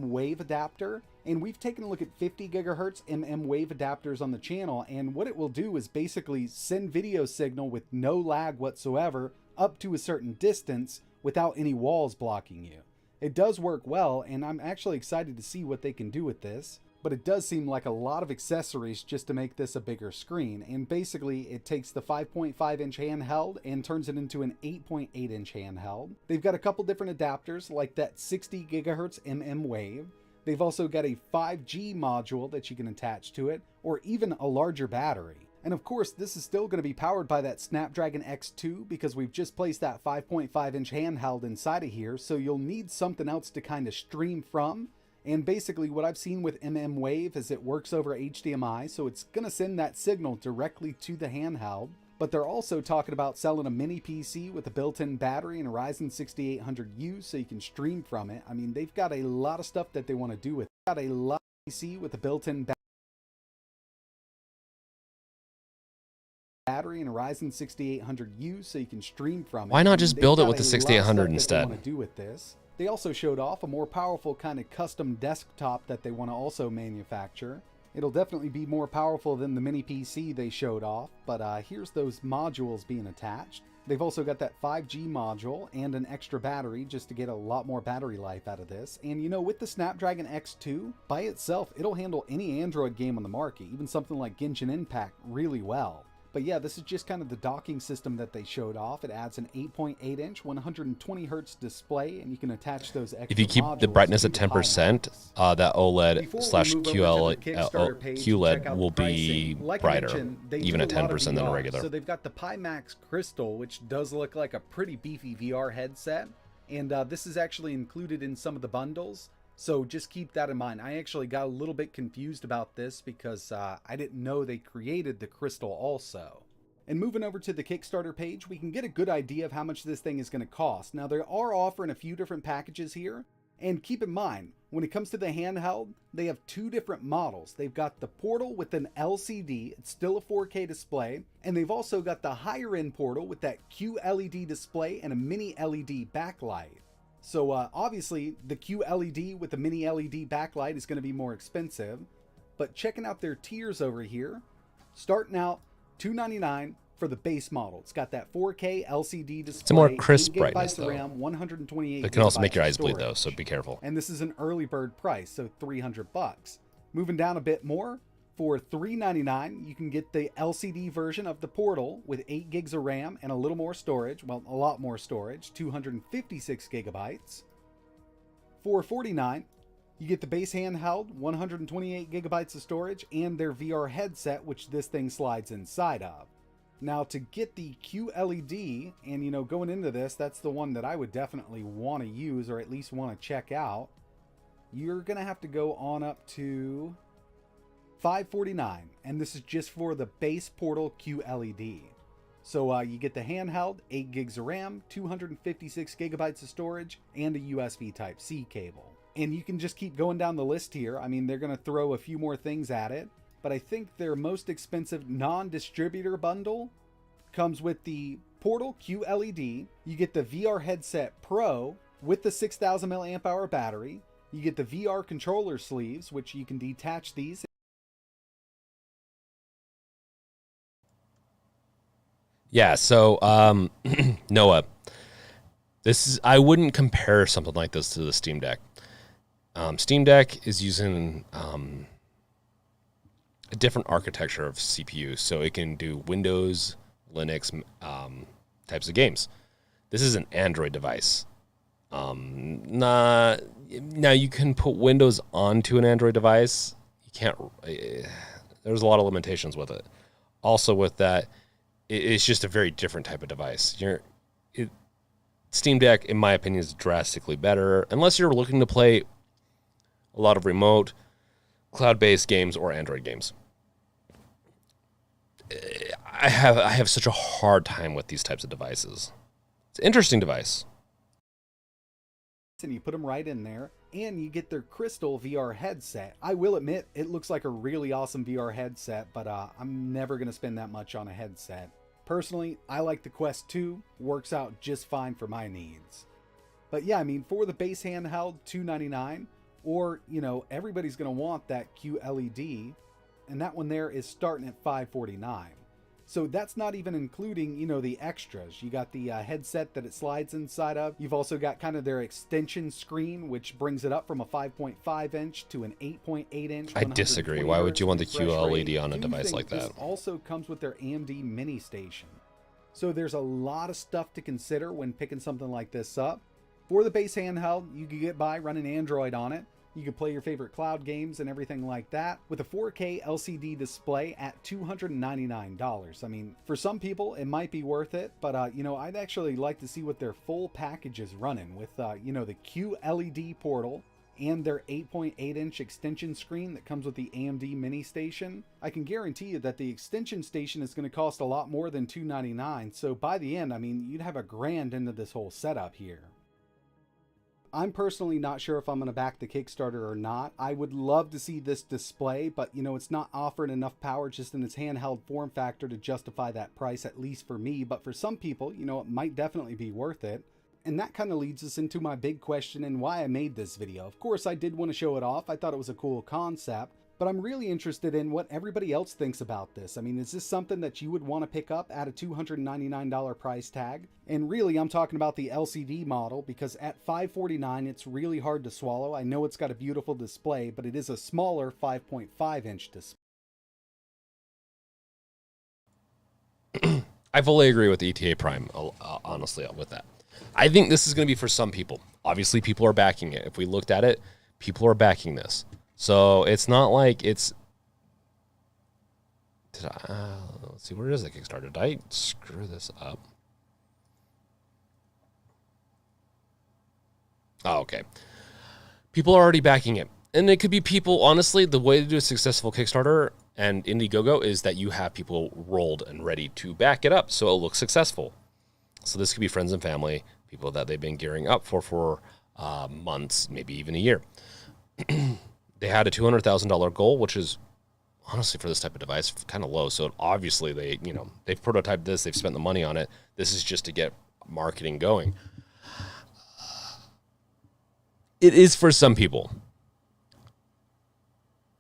wave adapter. And we've taken a look at 50 gigahertz wave adapters on the channel, and what it will do is basically send video signal with no lag whatsoever up to a certain distance without any walls blocking you. It does work well, and I'm actually excited to see what they can do with this. But it does seem like a lot of accessories just to make this a bigger screen. And basically, it takes the 5.5 inch handheld and turns it into an 8.8 inch handheld. They've got a couple different adapters, like that 60 gigahertz wave. They've also got a 5G module that you can attach to it, or even a larger battery. And of course, this is still going to be powered by that Snapdragon X2 because we've just placed that 5.5 inch handheld inside of here, so you'll need something else to kind of stream from. And basically what I've seen with Wave is it works over HDMI, so it's going to send that signal directly to the handheld. But they're also talking about selling a mini PC with a built-in battery and a Ryzen 6800U so you can stream from it. I mean, they've got a lot of stuff that they want to do with it. Got a lot of PC with a built-in battery and a Ryzen 6800U so you can stream from it. Why not just build it with the 6800 instead? Want to do with this. They also showed off a more powerful kind of custom desktop that they want to also manufacture. It'll definitely be more powerful than the mini PC they showed off, but here's those modules being attached. They've also got that 5G module and an extra battery just to get a lot more battery life out of this. And you know, with the Snapdragon X2, by itself, it'll handle any Android game on the market, even something like Genshin Impact, really well. But yeah, this is just kind of the docking system that they showed off. It adds an 8.8 inch 120 hertz display, and you can attach those extra. If you keep the brightness at 10%, that OLED slash QLED will be brighter, even at 10% than a regular. So they've got the Pimax Crystal, which does look like a pretty beefy VR headset, and this is actually included in some of the bundles. So just keep that in mind. I actually got a little bit confused about this because I didn't know they created the Crystal also. And moving over to the Kickstarter page, we can get a good idea of how much this thing is going to cost. Now, they are offering a few different packages here. And keep in mind, when it comes to the handheld, they have two different models. They've got the Portal with an LCD, it's still a 4K display. And they've also got the higher end Portal with that QLED display and a mini LED backlight. So obviously the QLED with the mini LED backlight is going to be more expensive, but checking out their tiers over here, starting out $299 for the base model. It's got that 4K LCD display. It's a more crisp brightness though. RAM, 128 it can also make your eyes storage. bleed though, so be careful. And this is an early bird price, so $300. Moving down a bit more, For $399, you can get the LCD version of the Portal with 8 gigs of RAM and a little more storage. Well, a lot more storage, 256 gigabytes. For $49, you get the base handheld, 128 gigabytes of storage, and their VR headset, which this thing slides inside of. Now, to get the QLED, and going into this, that's the one that I would definitely want to use, or at least want to check out. You're going to have to go on up to $549, and this is just for the base Portal QLED. So you get the handheld, 8 gigs of RAM, 256 gigabytes of storage, and a USB Type-C cable. And you can just keep going down the list here. I mean, they're going to throw a few more things at it, but I think their most expensive non-distributor bundle comes with the Portal QLED. You get the VR Headset Pro with the 6,000 mAh battery. You get the VR controller sleeves, which you can detach these. Yeah, so Noah, I wouldn't compare something like this to the Steam Deck. Steam Deck is using a different architecture of CPU, so it can do Windows, Linux types of games. This is an Android device. Now you can put Windows onto an Android device. You can't. There's a lot of limitations with it. Also, with that, it's just a very different type of device. Steam Deck, in my opinion, is drastically better unless you're looking to play a lot of remote, cloud-based games or Android games. I have such a hard time with these types of devices. It's an interesting device. And you put them right in there, and you get their Crystal VR headset. I will admit, it looks like a really awesome VR headset, but I'm never going to spend that much on a headset. Personally, I like the Quest 2, works out just fine for my needs. But yeah, I mean, for the base handheld, $299, or, everybody's going to want that QLED, and that one there is starting at $549. So that's not even including, the extras. You got the headset that it slides inside of. You've also got kind of their extension screen, which brings it up from a 5.5 inch to an 8.8 inch. I disagree. Why would you want the QLED on a device like that? This also comes with their AMD mini station. So there's a lot of stuff to consider when picking something like this up. For the base handheld, you can get by running Android on it. You can play your favorite cloud games and everything like that with a 4K LCD display at $299. I mean, for some people, it might be worth it, but, I'd actually like to see what their full package is running with, the QLED Portal and their 8.8-inch extension screen that comes with the AMD mini station. I can guarantee you that the extension station is going to cost a lot more than $299. So by the end, I mean, you'd have $1,000 into this whole setup here. I'm personally not sure if I'm going to back the Kickstarter or not. I would love to see this display, but it's not offering enough power just in its handheld form factor to justify that price, at least for me. But for some people, it might definitely be worth it. And that kind of leads us into my big question and why I made this video. Of course, I did want to show it off. I thought it was a cool concept. But I'm really interested in what everybody else thinks about this. I mean, is this something that you would want to pick up at a $299 price tag? And really, I'm talking about the LCD model, because at $549, it's really hard to swallow. I know it's got a beautiful display, but it is a smaller 5.5-inch display. I fully agree with ETA Prime, honestly, with that. I think this is going to be for some people. Obviously, people are backing it. If we looked at it, people are backing this. So it's not like it's. Let's see, where is the Kickstarter? Did I screw this up? Oh, okay. People are already backing it. And it could be people, honestly, the way to do a successful Kickstarter and Indiegogo is that you have people rolled and ready to back it up so it looks successful. So this could be friends and family, people that they've been gearing up for months, maybe even a year. They had a $200,000 goal, which is honestly for this type of device kind of low. So obviously they've prototyped this, they've spent the money on it. This is just to get marketing going. It is for some people.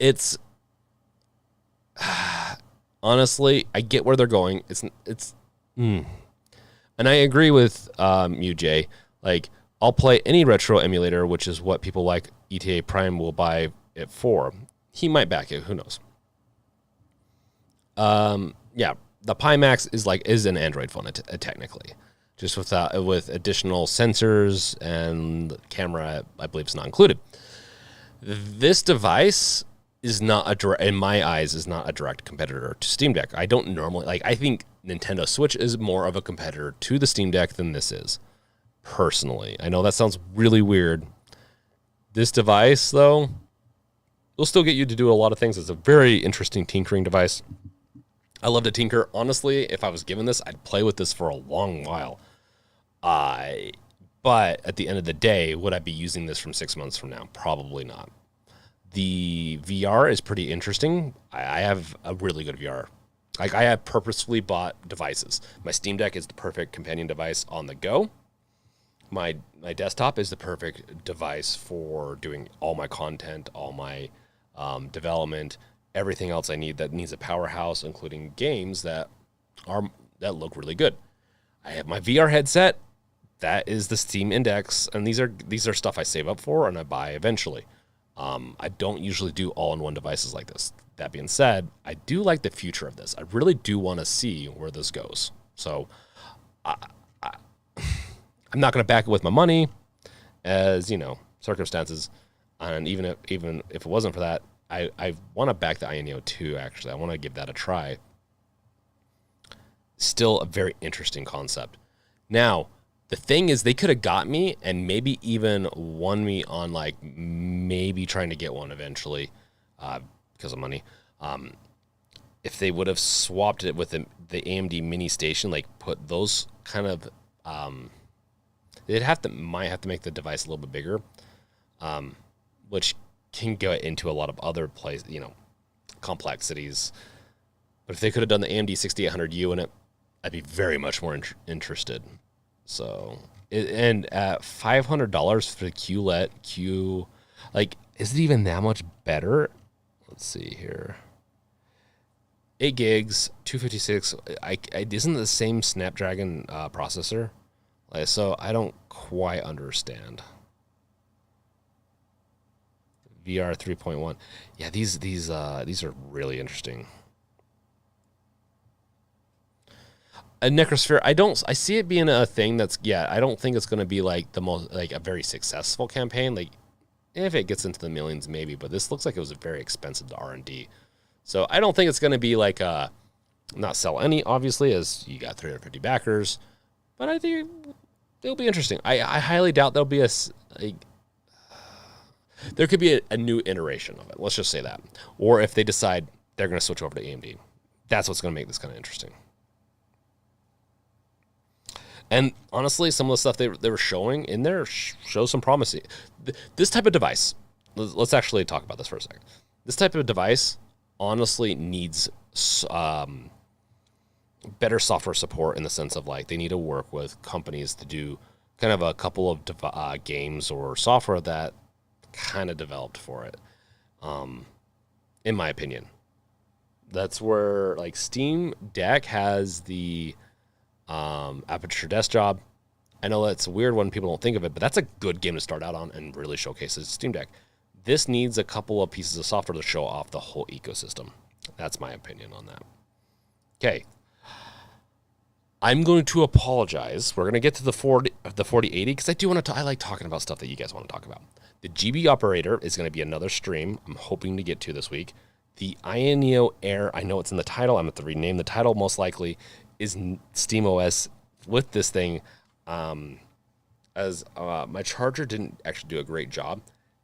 It's honestly, I get where they're going. And I agree with you, Jay. Like, I'll play any retro emulator, which is what people like ETA Prime will buy it for. He might back it. Who knows? Yeah, the Pimax is an Android phone technically, just with additional sensors and camera. I believe is not included. This device is not in my eyes, is not a direct competitor to Steam Deck. I don't normally I think Nintendo Switch is more of a competitor to the Steam Deck than this is. Personally, I know that sounds really weird. This device, though, will still get you to do a lot of things. It's a very interesting tinkering device. I love to tinker. Honestly, if I was given this, I'd play with this for a long while. But at the end of the day, would I be using this from 6 months from now? Probably not. The VR is pretty interesting. I have a really good VR. I have purposefully bought devices. My Steam Deck is the perfect companion device on the go. My desktop is the perfect device for doing all my content, all my development, everything else I need that needs a powerhouse, including games that look really good. I have my VR headset. That is the Steam Index, and these are stuff I save up for and I buy eventually. I don't usually do all-in-one devices like this. That being said, I do like the future of this. I really do want to see where this goes. So I'm not going to back it with my money, as circumstances, and even if it wasn't for that, I want to back the Ayano 2. Actually, I want to give that a try. Still a very interesting concept. Now, the thing is, they could have got me and maybe even won me on maybe trying to get one eventually, because of money. If they would have swapped it with the AMD mini station, put those kind of might have to make the device a little bit bigger, which can go into a lot of other complexities. But if they could have done the AMD 6800U in it, I'd be very much more interested. So, and at $500 for the QLED, is it even that much better? Let's see here. 8 gigs, 256. Isn't it the same Snapdragon processor? So I don't quite understand. VR 3.1. Yeah, these are really interesting. A Necrosphere, I see it being a thing I don't think it's going to be the most a very successful campaign. If it gets into the millions, maybe, but this looks like it was very expensive to R&D. So I don't think it's going to be not sell any, obviously, as you got 350 backers, but I think it'll be interesting. I highly doubt there'll be there could be a new iteration of it. Let's just say that. Or if they decide they're going to switch over to AMD, that's what's going to make this kind of interesting. And honestly, some of the stuff they were showing in there shows some promise. This type of device, let's actually talk about this for a second. This type of device honestly needs better software support, in the sense of they need to work with companies to do kind of a couple of games or software that kind of developed for it. In my opinion, that's where Steam Deck has the Aperture Desktop. I know that's weird when people don't think of it, but that's a good game to start out on and really showcases Steam Deck. This needs a couple of pieces of software to show off the whole ecosystem. That's my opinion on that. Okay. I'm going to apologize. We're going to get to the 4080 because I do want to. I like talking about stuff that you guys want to talk about. The GB operator is going to be another stream I'm hoping to get to this week. The Ayano Air, I know it's in the title. I'm going to rename the title most likely, is SteamOS with this thing. As my charger didn't actually do a great job,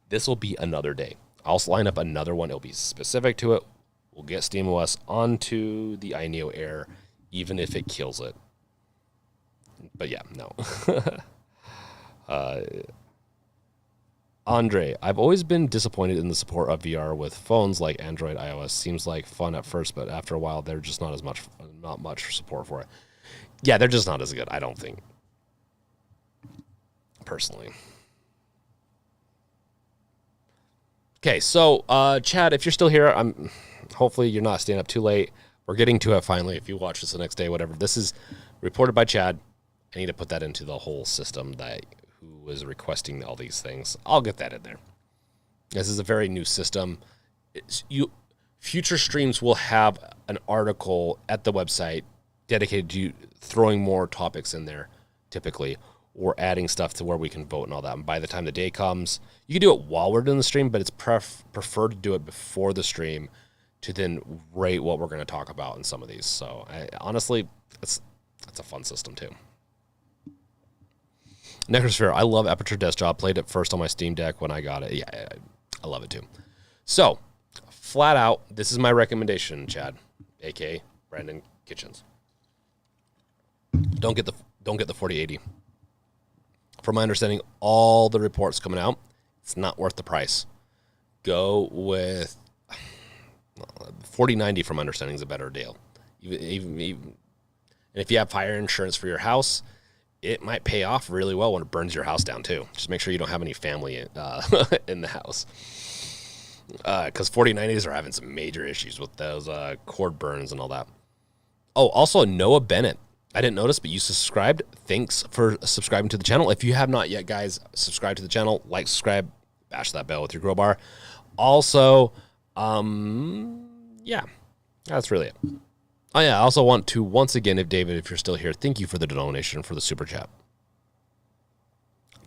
this will be another day. I'll line up another one. It'll be specific to it. We'll get SteamOS onto the Ayano Air, even if it kills it. But yeah, no. Andre, I've always been disappointed in the support of VR with phones like Android, iOS. Seems like fun at first, but after a while, they're just not much support for it. Yeah, they're just not as good, I don't think. Personally. Okay, so Chad, if you're still here, hopefully you're not staying up too late. We're getting to it finally. If you watch this the next day, whatever. This is reported by Chad. I need to put that into the whole system who was requesting all these things. I'll get that in there. This is a very new system. future streams will have an article at the website dedicated to throwing more topics in there, typically, or adding stuff to where we can vote and all that. And by the time the day comes, you can do it while we're doing the stream, but it's preferred to do it before the stream to then rate what we're going to talk about in some of these. So honestly, that's a fun system too. Necrosphere, I love Aperture Desktop. Played it first on my Steam Deck when I got it. Yeah, I love it too. So, flat out, this is my recommendation, Chad, aka Brandon Kitchens. Don't get the 4080. From my understanding, all the reports coming out, it's not worth the price. Go with 4090. From my understanding, is a better deal. Even, and if you have fire insurance for your house, it might pay off really well when it burns your house down too. Just make sure you don't have any family in the house. Because 4090s are having some major issues with those cord burns and all that. Oh, also Noah Bennett. I didn't notice, but you subscribed. Thanks for subscribing to the channel. If you have not yet, guys, subscribe to the channel. Like, subscribe, bash that bell with your crowbar. Also, yeah, that's really it. Oh, yeah, I also want to, once again, if David, if you're still here, thank you for the donation for the super chat.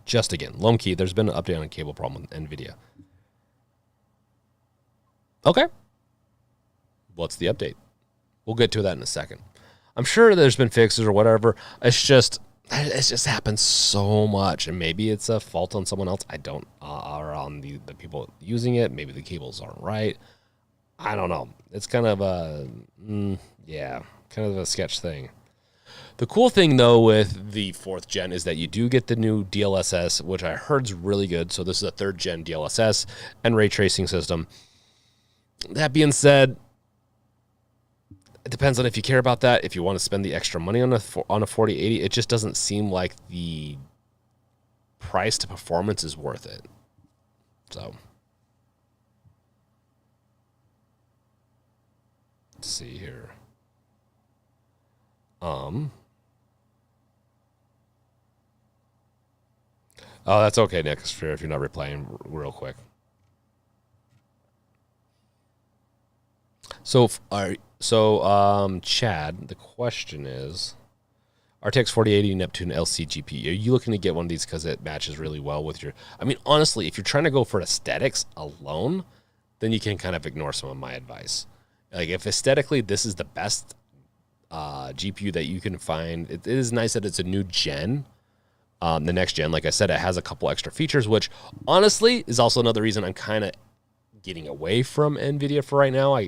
Just again, Lone Key, there's been an update on a cable problem with NVIDIA. Okay. What's the update? We'll get to that in a second. I'm sure there's been fixes or whatever. It's just happened so much, and maybe it's a fault on someone else. I don't, or on the people using it. Maybe the cables aren't right. I don't know. It's kind of a, kind of a sketch thing. The cool thing, though, with the 4th gen is that you do get the new DLSS, which I heard is really good. So this is a 3rd gen DLSS and ray tracing system. That being said, it depends on if you care about that. If you want to spend the extra money on a 4080, it just doesn't seem like the price to performance is worth it. So let's see here. Oh, that's okay, Nick. If you're not replying real quick. So, Chad, the question is, RTX 4080 Neptune LC GPU. Are you looking to get one of these because it matches really well with your... I mean, honestly, if you're trying to go for aesthetics alone, then you can kind of ignore some of my advice. Like, if aesthetically this is the best GPU that you can find, it is nice that it's a new gen. The next gen, like I said, it has a couple extra features, which honestly is also another reason I'm kind of getting away from NVIDIA for right now.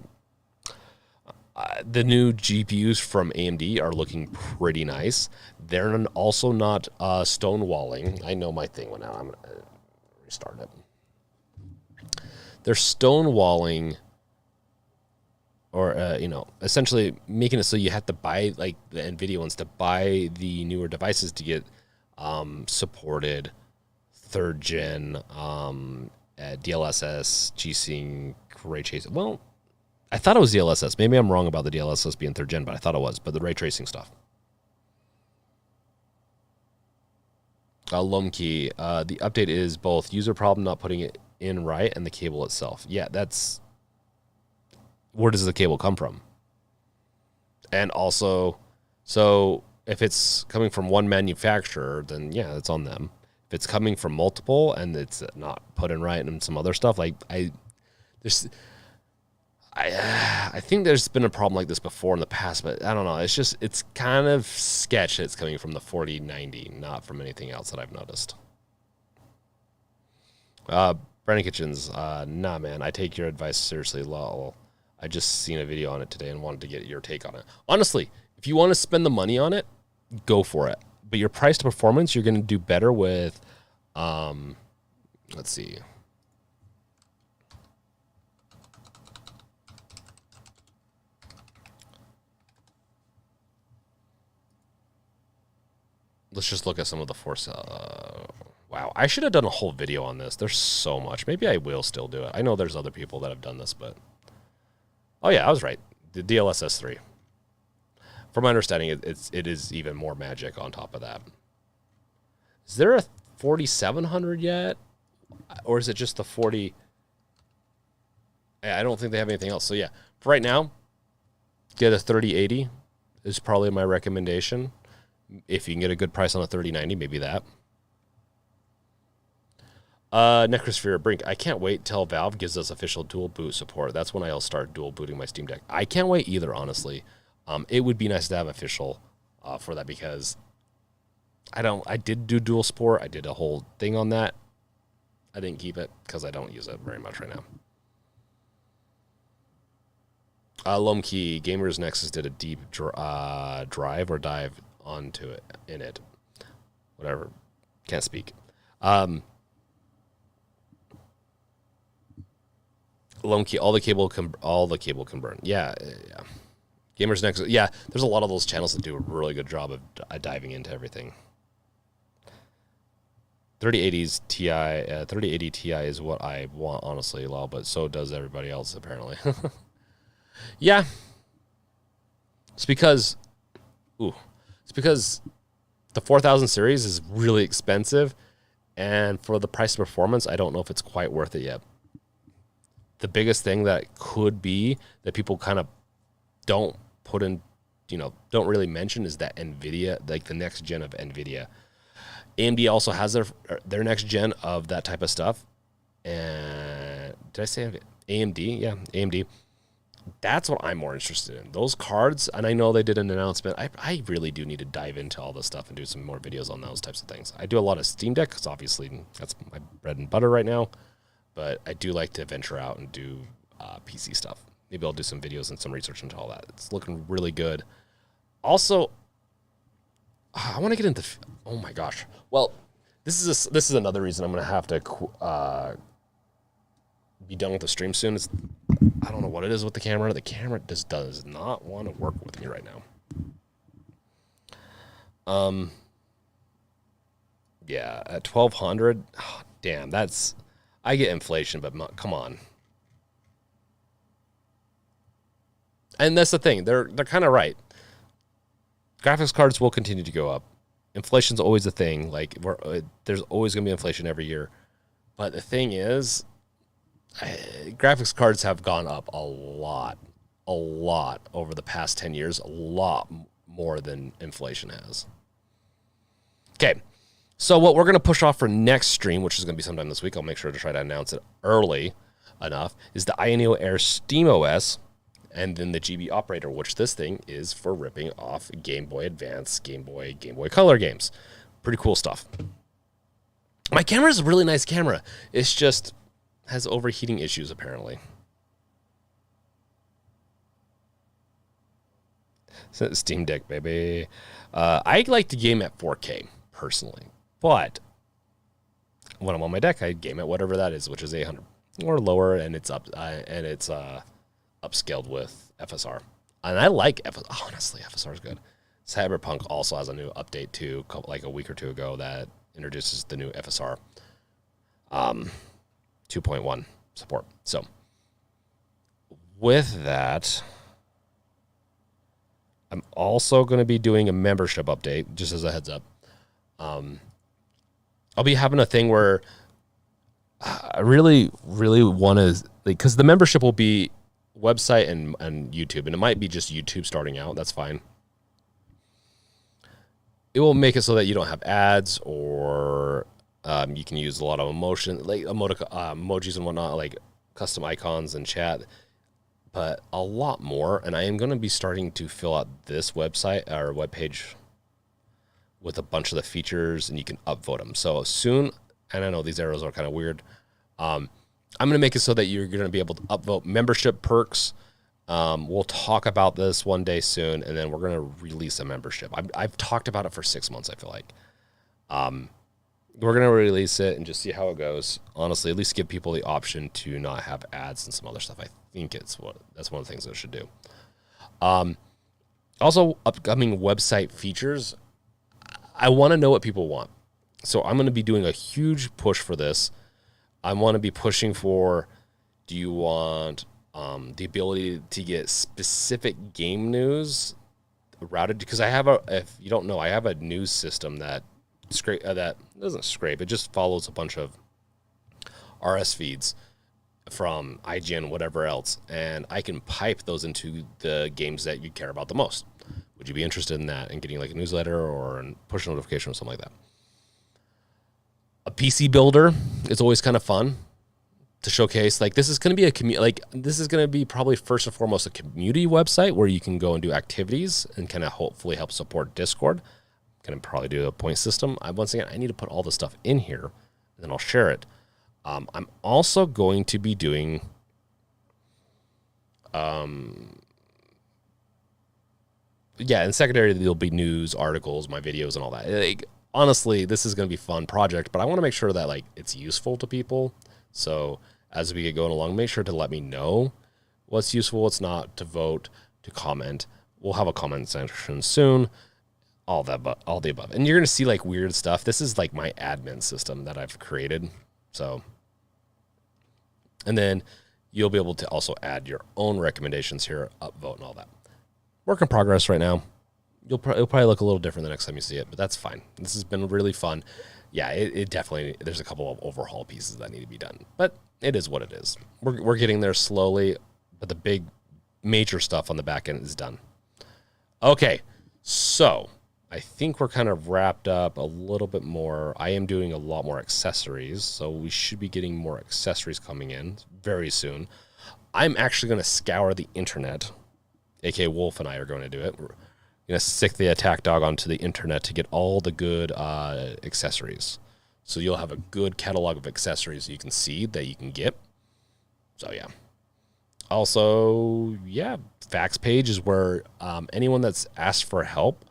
The new GPUs from AMD are looking pretty nice. They're also not stonewalling. I know my thing went out. I'm going to restart it. They're stonewalling, or, essentially making it so you have to buy, like the NVIDIA ones, to buy the newer devices to get supported 3rd gen DLSS, G-Sync, ray tracing. Well, I thought it was DLSS. Maybe I'm wrong about the DLSS being 3rd gen, but I thought it was. But the ray tracing stuff. Lumkey, the update is both user problem not putting it in right and the cable itself. Yeah, that's... Where does the cable come from? And also, so if it's coming from one manufacturer, then yeah, it's on them. If it's coming from multiple and it's not put in right and some other stuff, like I think there's been a problem like this before in the past, but I don't know. It's kind of sketch that it's coming from the 4090, not from anything else that I've noticed. Brandon Kitchens, nah, man, I take your advice seriously, lol. I just seen a video on it today and wanted to get your take on it. Honestly, if you want to spend the money on it, go for it. But your price to performance, you're going to do better with, let's see. Let's just look at some of the force. Wow, I should have done a whole video on this. There's so much. Maybe I will still do it. I know there's other people that have done this, but... Oh, yeah, I was right. The DLSS 3. From my understanding, it is even more magic on top of that. Is there a 4700 yet? Or is it just the 40... I don't think they have anything else. So yeah, for right now, get a 3080 is probably my recommendation. If you can get a good price on a 3090, maybe that. Necrosphere Brink. I can't wait till Valve gives us official dual boot support. That's when I'll start dual booting my Steam Deck. I can't wait either, honestly. It would be nice to have official for that because I did do dual support. I did a whole thing on that. I didn't keep it because I don't use it very much right now. Lomkey Gamers Nexus did a deep drive or dive onto it in it. Whatever. Can't speak. Lomkey, all the cable can burn. Yeah. Gamers Nexus. Yeah, there's a lot of those channels that do a really good job of diving into everything. 3080's Ti, 3080 Ti is what I want, honestly, Lol, but so does everybody else, apparently. Yeah. It's because the 4000 series is really expensive, and for the price of performance, I don't know if it's quite worth it yet. The biggest thing that could be that people kind of don't put in, don't really mention is that NVIDIA, like the next gen of NVIDIA. AMD also has their next gen of that type of stuff. And did I say AMD? Yeah, AMD. That's what I'm more interested in. Those cards, and I know they did an announcement. I really do need to dive into all this stuff and do some more videos on those types of things. I do a lot of Steam Deck because obviously that's my bread and butter right now. But I do like to venture out and do PC stuff. Maybe I'll do some videos and some research into all that. It's looking really good. Also, I want to get into. Oh my gosh! Well, this is another reason I'm going to have to be done with the stream soon. I don't know what it is with the camera. The camera just does not want to work with me right now. Yeah, at 1200. Oh, damn, I get inflation, but come on. And that's the thing. They're kind of right. Graphics cards will continue to go up. Inflation's always a thing. Like there's always going to be inflation every year. But the thing is, graphics cards have gone up a lot over the past 10 years, a lot more than inflation has. Okay, so what we're going to push off for next stream, which is going to be sometime this week, I'll make sure to try to announce it early enough, is the Ayano Air SteamOS, and then the GB Operator, which this thing is for ripping off Game Boy Advance, Game Boy Color games. Pretty cool stuff. My camera is a really nice camera. It's just has overheating issues, apparently. Steam Deck, baby. I like to game at 4K, personally. But when I'm on my deck, I game at whatever that is, which is 800 or lower, and it's upscaled with FSR. And I like FSR. Honestly, FSR is good. Cyberpunk also has a new update, too, like a week or two ago, that introduces the new FSR 2.1 support. So with that, I'm also going to be doing a membership update, just as a heads up. I'll be having a thing where I really, really want to, because the membership will be website and YouTube, and it might be just YouTube starting out. That's fine. It will make it so that you don't have ads, or you can use a lot of emojis and whatnot, like custom icons and chat, but a lot more. And I am going to be starting to fill out this website or webpage with a bunch of the features, and you can upvote them. So soon, and I know these arrows are kind of weird, I'm going to make it so that you're going to be able to upvote membership perks. We'll talk about this one day soon, and then we're going to release a membership. I've talked about it for 6 months, I feel like. We're going to release it and just see how it goes. Honestly, at least give people the option to not have ads and some other stuff. I think that's one of the things that it should do. Also, upcoming website features. I want to know what people want. So I'm going to be doing a huge push for this. I want to be pushing for, do you want the ability to get specific game news routed? Because if you don't know, I have a news system that doesn't scrape. It just follows a bunch of RS feeds from IGN, whatever else, and I can pipe those into the games that you care about the most. Would you be interested in that and getting like a newsletter or a push notification or something like that? A PC builder is always kind of fun to showcase. Like this is going to be this is going to be probably first and foremost a community website where you can go and do activities and kind of hopefully help support Discord. Going to probably do a point system. Once again, I need to put all this stuff in here and then I'll share it. I'm also going to be doing in secondary there'll be news, articles, my videos and all that. Like, honestly, this is going to be a fun project, but I want to make sure that like it's useful to people. So as we get going along, make sure to let me know what's useful, what's not, to vote, to comment. We'll have a comment section soon. All the above. And you're going to see like weird stuff. This is like my admin system that I've created. So, and then you'll be able to also add your own recommendations here, upvote and all that. Work in progress right now. It'll probably look a little different the next time you see it, but that's fine. This has been really fun. Yeah, it definitely, there's a couple of overhaul pieces that need to be done, but it is what it is. We're getting there slowly, but the big major stuff on the back end is done. Okay, so I think we're kind of wrapped up a little bit more. I am doing a lot more accessories, so we should be getting more accessories coming in very soon. I'm actually going to scour the internet. A.K. Wolf and I are going to do it. We're going to stick the attack dog onto the internet to get all the good accessories. So you'll have a good catalog of accessories you can see that you can get. So, yeah. Also, yeah, facts page is where anyone that's asked for help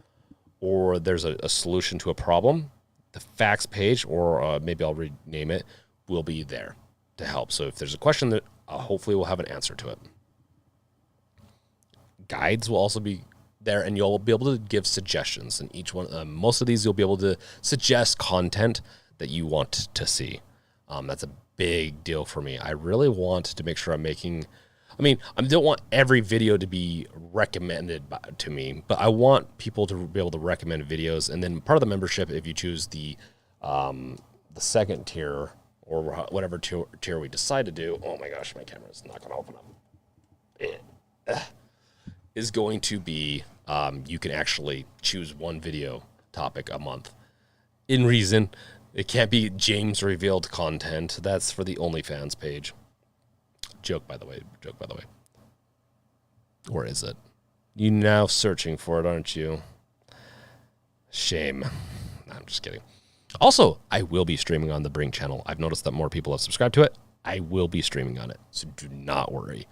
or there's a solution to a problem, the facts page, or maybe I'll rename it, will be there to help. So if there's a question, that hopefully we'll have an answer to it. Guides will also be there, and you'll be able to give suggestions. And each one, most of these, you'll be able to suggest content that you want to see. That's a big deal for me. I really want to make sure I'm making. I don't want every video to be recommended to me, but I want people to be able to recommend videos. And then part of the membership, if you choose the second tier or whatever tier we decide to do, oh my gosh, my camera's not going to open up. Is going to be you can actually choose one video topic a month. In reason, it can't be James revealed content. That's for the OnlyFans page. Joke, by the way. Or is it? You now searching for it, aren't you? Shame. No, I'm just kidding. Also, I will be streaming on the Brink channel. I've noticed that more people have subscribed to it. I will be streaming on it, so do not worry.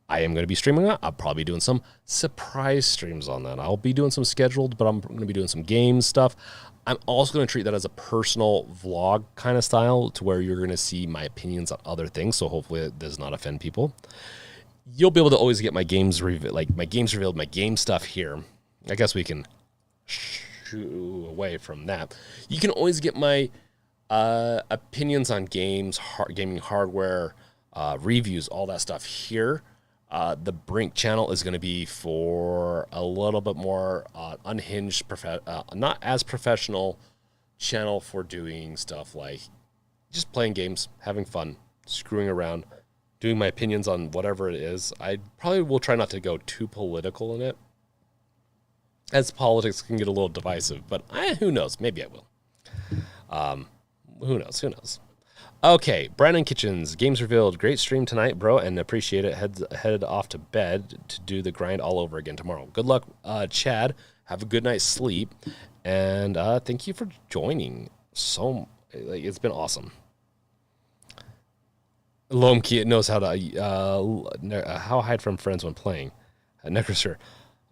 I am going to be streaming on it. I'll probably be doing some surprise streams on that. I'll be doing some scheduled, but I'm going to be doing some games stuff. I'm also going to treat that as a personal vlog kind of style to where you're going to see my opinions on other things. So hopefully it does not offend people. You'll be able to always get my games revealed, my game stuff here. I guess we can shoo away from that. You can always get my opinions on games, gaming hardware, reviews, all that stuff here. The Brink channel is going to be for a little bit more unhinged, not as professional channel for doing stuff like just playing games, having fun, screwing around, doing my opinions on whatever it is. I probably will try not to go too political in it, as politics can get a little divisive, but who knows? Maybe I will. Who knows? Okay, Brandon Kitchens, games revealed. Great stream tonight, bro, and appreciate it. Headed off to bed to do the grind all over again tomorrow. Good luck, Chad. Have a good night's sleep, and thank you for joining. It's been awesome. Lomki knows how to hide from friends when playing. Necrosir,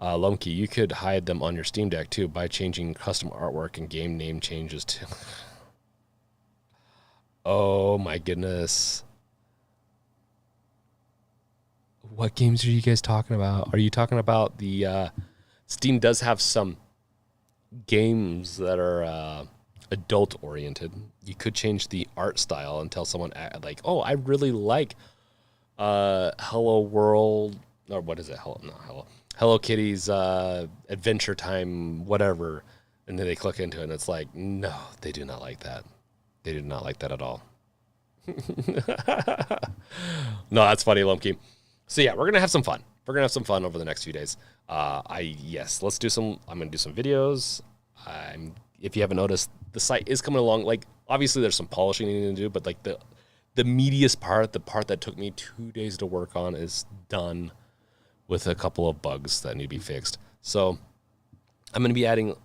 Lomki, you could hide them on your Steam Deck too by changing custom artwork and game name changes too. Oh my goodness. What games are you guys talking about? Are you talking about the Steam does have some games that are adult oriented. You could change the art style and tell someone like, "Oh, I really like Hello World," or what is it? Hello Kitty's Adventure Time whatever. And then they click into it and it's like, "No, they do not like that." They did not like that at all. No, that's funny, Lumpkey. So yeah, we're gonna have some fun. We're gonna have some fun over the next few days. Let's do some. I'm gonna do some videos. If you haven't noticed, the site is coming along. Like, obviously, there's some polishing needing to do, but like the meatiest part, the part that took me 2 days to work on, is done, with a couple of bugs that need to be fixed. So I'm gonna be adding.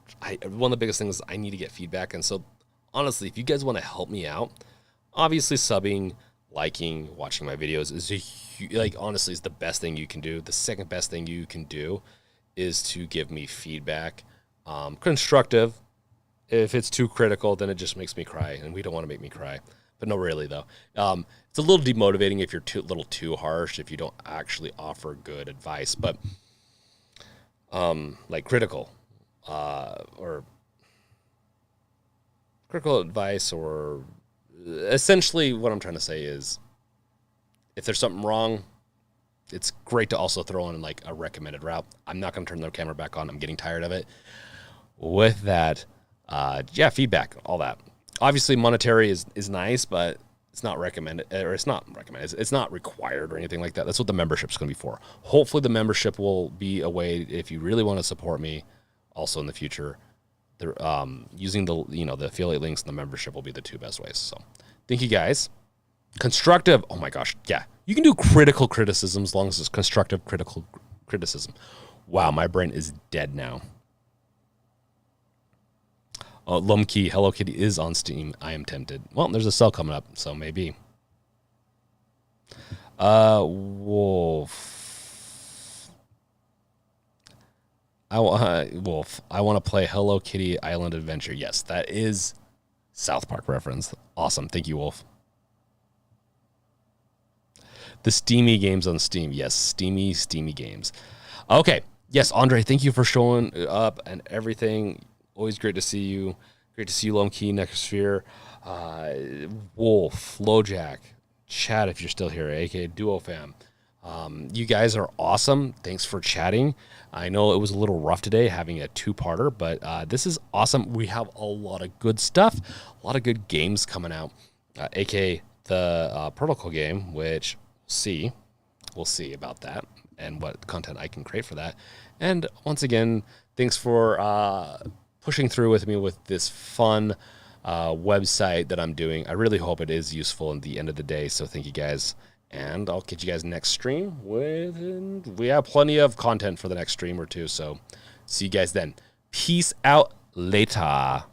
One of the biggest things is I need to get feedback, and so honestly, if you guys want to help me out, obviously subbing, liking, watching my videos is honestly is the best thing you can do. The second best thing you can do is to give me feedback, constructive. If it's too critical, then it just makes me cry, and we don't want to make me cry. But no, really though, it's a little demotivating if you're a little too harsh, if you don't actually offer good advice. But like critical advice, or essentially what I'm trying to say is, if there's something wrong, it's great to also throw in like a recommended route. I'm not going to turn the camera back on. I'm getting tired of it. With that, feedback, all that. Obviously, monetary is nice, but it's not recommended, or it's not recommended. It's not required or anything like that. That's what the membership's going to be for. Hopefully, the membership will be a way, if you really want to support me, also in the future. Using the affiliate links and the membership will be the two best ways. So, thank you guys. Constructive. Oh my gosh, yeah. You can do critical criticism as long as it's constructive critical criticism. Wow, my brain is dead now. Lumkey, Hello Kitty is on Steam. I am tempted. Well, there's a sale coming up, so maybe. Wolf. Wolf. I want to play Hello Kitty Island Adventure. Yes, that is South Park reference. Awesome. Thank you, Wolf. The Steamy games on Steam. Yes, Steamy games. Okay. Yes, Andre, thank you for showing up and everything. Always great to see you. Great to see you, Lumkey, Nexosphere, Wolf, Lojack, Chad, if you're still here, aka Duo Fam. You guys are awesome. Thanks for chatting. I know it was a little rough today having a two-parter, but this is awesome. We have a lot of good stuff, a lot of good games coming out, aka the Protocol game, which we'll see about that and what content I can create for that. And once again, thanks for pushing through with me with this fun website that I'm doing. I really hope it is useful at the end of the day. So thank you guys. And I'll catch you guys next stream. We have plenty of content for the next stream or two. So see you guys then. Peace out later.